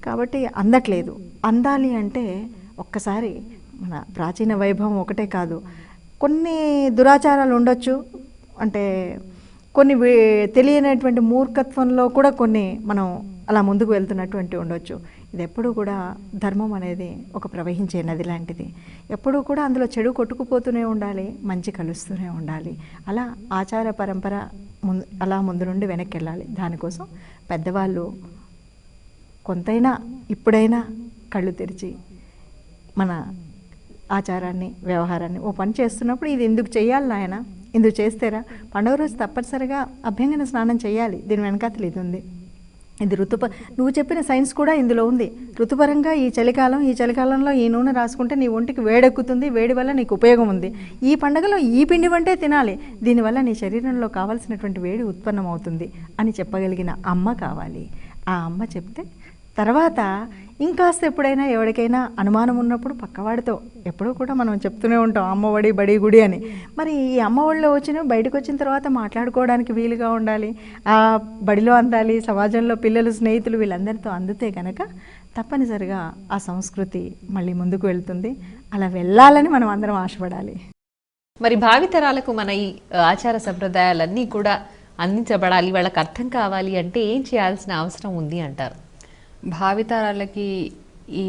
కాబట్టి అందట్లేదు. అందాలి అంటే ఒక్కసారి మన ప్రాచీన వైభవం ఒకటే కాదు, కొన్ని దురాచారాలు ఉండొచ్చు, అంటే కొన్ని తెలియనటువంటి మూర్ఖత్వంలో కూడా కొన్ని మనం అలా ముందుకు వెళ్తున్నటువంటి ఉండొచ్చు. ఇది ఎప్పుడూ కూడా ధర్మం అనేది ఒక ప్రవహించే నది లాంటిది, ఎప్పుడూ కూడా అందులో చెడు కొట్టుకుపోతూనే ఉండాలి, మంచి కలుస్తూనే ఉండాలి. అలా ఆచార పరంపర అలా ముందు నుండి వెనక్కి వెళ్ళాలి. దానికోసం పెద్దవాళ్ళు కొంతైనా ఇప్పుడైనా కళ్ళు తెరిచి మన ఆచారాన్ని వ్యవహారాన్ని ఓ పని చేస్తున్నప్పుడు ఇది ఎందుకు చేయాలి నాయన, ఇందుకు చేస్తేరా, పండుగ రోజు తప్పనిసరిగా అభ్యంగన స్నానం చేయాలి, దీని వెనకాతలు ఇది ఉంది, ఇది నువ్వు చెప్పిన సైన్స్ కూడా ఇందులో ఉంది. ఋతుపరంగా ఈ చలికాలంలో ఈ నూనె రాసుకుంటే నీ ఒంటికి వేడెక్కుతుంది, వేడి వల్ల నీకు ఉపయోగం ఉంది. ఈ పండుగలో ఈ పిండి వంటే తినాలి, దీనివల్ల నీ శరీరంలో కావాల్సినటువంటి వేడి ఉత్పన్నం అవుతుంది అని చెప్పగలిగిన అమ్మ కావాలి. ఆ అమ్మ చెప్తే తర్వాత ఇంకాస్త ఎప్పుడైనా ఎవరికైనా అనుమానం ఉన్నప్పుడు పక్కవాడితో ఎప్పుడూ కూడా మనం చెప్తూనే ఉంటాం అమ్మఒడి బడి గుడి అని. మరి ఈ అమ్మఒడిలో బయటకు వచ్చిన తర్వాత మాట్లాడుకోవడానికి వీలుగా ఉండాలి, ఆ బడిలో అందాలి, సమాజంలో పిల్లలు స్నేహితులు వీళ్ళందరితో అందితే కనుక తప్పనిసరిగా ఆ సంస్కృతి మళ్ళీ ముందుకు వెళ్తుంది. అలా వెళ్ళాలని మనం అందరం ఆశపడాలి. మరి భావితరాలకు మన ఈ ఆచార సంప్రదాయాలన్నీ కూడా అందించబడాలి, వాళ్ళకి అర్థం కావాలి అంటే ఏం చేయాల్సిన అవసరం ఉంది అంటారు? భావితరాలకి ఈ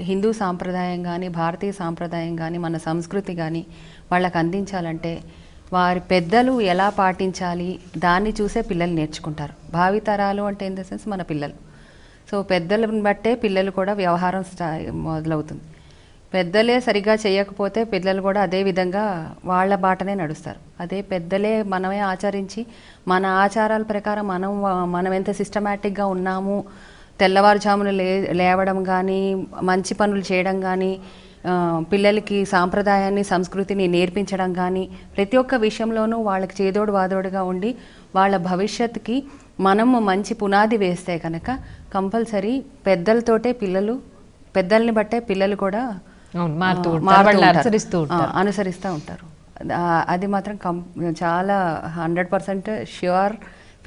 హిందూ సాంప్రదాయం కానీ భారతీయ సాంప్రదాయం కానీ మన సంస్కృతి కానీ వాళ్ళకి అందించాలంటే వారి పెద్దలు ఎలా పాటించాలి దాన్ని చూసే పిల్లలు నేర్చుకుంటారు. భావితరాలు అంటే ఇన్ ద సెన్స్ మన పిల్లలు. సో పెద్దలను బట్టే పిల్లలు కూడా వ్యవహారం మొదలవుతుంది. పెద్దలే సరిగ్గా చేయకపోతే పిల్లలు కూడా అదే విధంగా వాళ్ళ బాటనే నడుస్తారు. అదే పెద్దలే మనమే ఆచరించి మన ఆచారాల ప్రకారం మనం ఎంత సిస్టమేటిక్గా ఉన్నాము, తెల్లవారుజామున లేవడం కానీ మంచి పనులు చేయడం కానీ పిల్లలకి సాంప్రదాయాన్ని సంస్కృతిని నేర్పించడం కానీ ప్రతి ఒక్క విషయంలోనూ వాళ్ళకి చేదోడు వాదోడుగా ఉండి వాళ్ళ భవిష్యత్తుకి మనము మంచి పునాది వేస్తే కనుక కంపల్సరీ పెద్దల్ని బట్టే పిల్లలు కూడా అనుసరిస్తూ ఉంటారు. అది మాత్రం చాలా 100% ష్యూర్.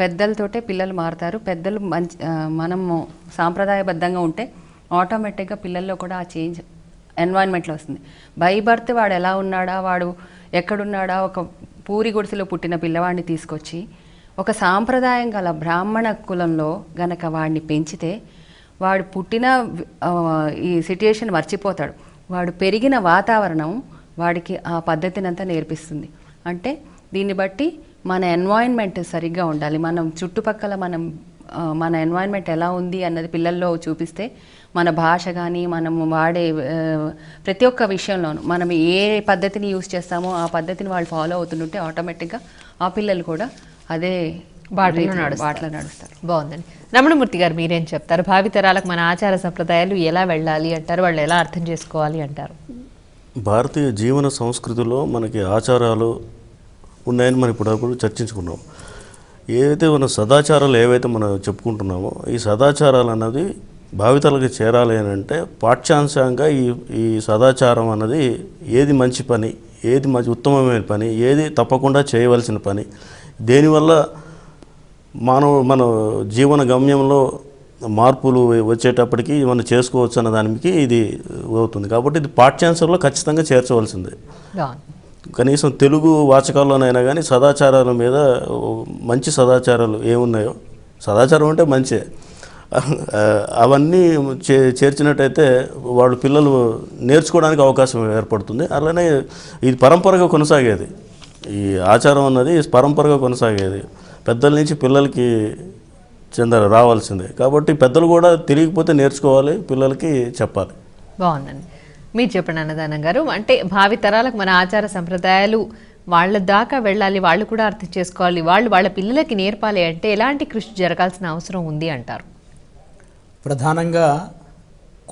పెద్దలతోటే పిల్లలు మారుతారు. పెద్దలు మనము సాంప్రదాయబద్ధంగా ఉంటే ఆటోమేటిక్గా పిల్లల్లో కూడా ఆ చేంజ్ ఎన్వైరన్మెంట్లో వస్తుంది. బై బర్త్ వాడు ఎలా ఉన్నాడా, వాడు ఎక్కడున్నాడా, ఒక పూరి గుడిసెలో పుట్టిన పిల్లవాడిని తీసుకొచ్చి ఒక సాంప్రదాయం గల బ్రాహ్మణ కులంలో గనక వాడిని పెంచితే వాడు పుట్టిన ఈ సిట్యుయేషన్ మర్చిపోతాడు. వాడు పెరిగిన వాతావరణం వాడికి ఆ పద్ధతిని అంతా నేర్పిస్తుంది. అంటే దీన్ని బట్టి మన ఎన్వైరన్మెంట్ సరిగ్గా ఉండాలి. మనం చుట్టుపక్కల మన ఎన్వైరన్మెంట్ ఎలా ఉంది అన్నది పిల్లల్లో చూపిస్తే మన భాష కానీ మనము వాడే ప్రతి ఒక్క విషయంలోనూ మనం ఏ పద్ధతిని యూజ్ చేస్తామో ఆ పద్ధతిని వాళ్ళు ఫాలో అవుతుంటే ఆటోమేటిక్గా ఆ పిల్లలు కూడా అదే బాటలో నడుస్తారు. బాగుందండి. రమణమూర్తి గారు మీరేం చెప్తారు? భావితరాలకు మన ఆచార సంప్రదాయాలు ఎలా వెళ్ళాలి అంటారు, వాళ్ళు ఎలా అర్థం చేసుకోవాలి అంటారు? భారతీయ జీవన సంస్కృతిలో మనకి ఆచారాలు ఉన్నాయని మనం ఇప్పటివరకు చర్చించుకున్నాం. ఏవైతే మన సదాచారాలు ఏవైతే మనం చెప్పుకుంటున్నామో ఈ సదాచారాలు అన్నది భావితరాలకు చేరాలి అని అంటే పాఠ్యాంశంగా ఈ సదాచారం అన్నది ఏది మంచి పని, ఏది మంచి ఉత్తమమైన పని, ఏది తప్పకుండా చేయవలసిన పని, దేనివల్ల మన జీవన గమ్యంలో మార్పులు వచ్చేటప్పటికి మనం చేసుకోవచ్చు అన్న దానికి ఇది అవుతుంది. కాబట్టి ఇది పాఠ్యాంశంలో ఖచ్చితంగా చేర్చవలసిందే. కనీసం తెలుగు వాచకాల్లోనైనా కానీ సదాచారాల మీద మంచి సదాచారాలు ఏమున్నాయో, సదాచారం అంటే మంచే, అవన్నీ చేర్చినట్టయితే వాళ్ళు పిల్లలు నేర్చుకోవడానికి అవకాశం ఏర్పడుతుంది. అలానే ఇది పరంపరగా కొనసాగేది. ఈ ఆచారం అన్నది పరంపరగా కొనసాగేది. పెద్దల నుంచి పిల్లలకి రావాల్సిందే. కాబట్టి పెద్దలు కూడా తెలియకపోతే నేర్చుకోవాలి, పిల్లలకి చెప్పాలి. బాగుందండి. మీరు చెప్పండి అన్నదానం గారు. అంటే భావితరాలకు మన ఆచార సంప్రదాయాలు వాళ్ళ దాకా వెళ్ళాలి, వాళ్ళు కూడా అర్థం చేసుకోవాలి, వాళ్ళ పిల్లలకి నేర్పాలి అంటే ఎలాంటి కృషి జరగాల్సిన అవసరం ఉంది అంటారు? ప్రధానంగా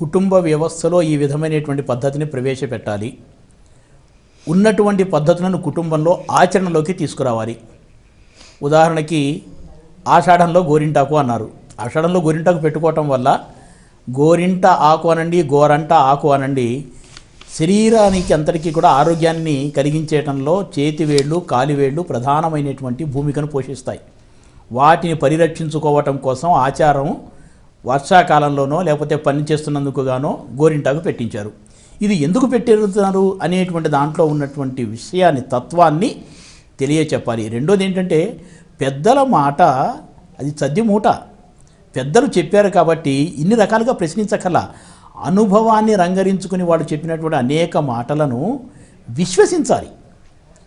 కుటుంబ వ్యవస్థలో ఈ విధమైనటువంటి పద్ధతిని ప్రవేశపెట్టాలి. ఉన్నటువంటి పద్ధతులను కుటుంబంలో ఆచరణలోకి తీసుకురావాలి. ఉదాహరణకి ఆషాఢంలో గోరింటాకు అన్నారు. ఆషాఢంలో గోరింటాకు పెట్టుకోవటం వల్ల గోరింట ఆకు అనండి, గోరంట ఆకు అనండి, శరీరానికి అంతటికీ కూడా ఆరోగ్యాన్ని కలిగించేయటంలో చేతివేళ్ళు కాలివేళ్ళు ప్రధానమైనటువంటి భూమికను పోషిస్తాయి. వాటిని పరిరక్షించుకోవటం కోసం ఆచారం వర్షాకాలంలోనో లేకపోతే పని చేస్తున్నందుకు గానో గోరింటాకు పెట్టించారు. ఇది ఎందుకు పెట్టిరుతున్నారు అనేటువంటి దాంట్లో ఉన్నటువంటి విషయాన్ని, తత్వాన్ని తెలియచెప్పాలి. రెండోది ఏంటంటే పెద్దల మాట అది చద్ది మూట. పెద్దలు చెప్పారు కాబట్టి ఇన్ని రకాలుగా ప్రశ్నించకల్లా అనుభవాన్ని రంగరించుకుని వాడు చెప్పినటువంటి అనేక మాటలను విశ్వసించాలి.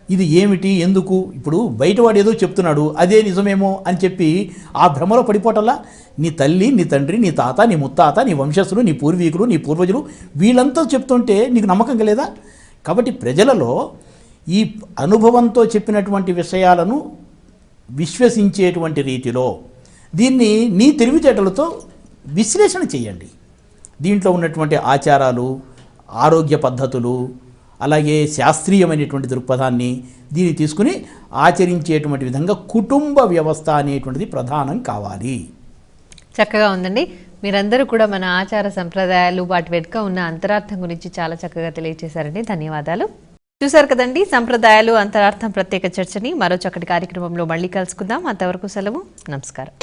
ఇది ఏమిటి, ఎందుకు, ఇప్పుడు బయటవాడు ఏదో చెప్తున్నాడు అదే నిజమేమో అని చెప్పి ఆ భ్రమలో పడిపోవటంలా నీ తల్లి, నీ తండ్రి, నీ తాత, నీ ముత్తాత, నీ వంశస్థులు, నీ పూర్వీకులు, నీ పూర్వజులు వీళ్ళంతా చెప్తుంటే నీకు నమ్మకం కలేదా? కాబట్టి ప్రజలలో ఈ అనుభవంతో చెప్పినటువంటి విషయాలను విశ్వసించేటువంటి రీతిలో దీన్ని నీ తెలివితేటలతో విశ్లేషణ చేయండి. దీంట్లో ఉన్నటువంటి ఆచారాలు, ఆరోగ్య పద్ధతులు, అలాగే శాస్త్రీయమైనటువంటి దృక్పథాన్ని దీన్ని తీసుకుని ఆచరించేటువంటి విధంగా కుటుంబ వ్యవస్థ అనేటువంటిది ప్రధానం కావాలి. చక్కగా ఉందండి. మీరందరూ కూడా మన ఆచార సంప్రదాయాలు వాటి వెనుక ఉన్న అంతరార్థం గురించి చాలా చక్కగా తెలియజేశారండి. ధన్యవాదాలు. చూసారు కదండి, సంప్రదాయాలు అంతరార్థం ప్రత్యేక చర్చని మరో చక్కటి కార్యక్రమంలో మళ్ళీ కలుసుకుందాం. అంతవరకు సెలవు. నమస్కారం.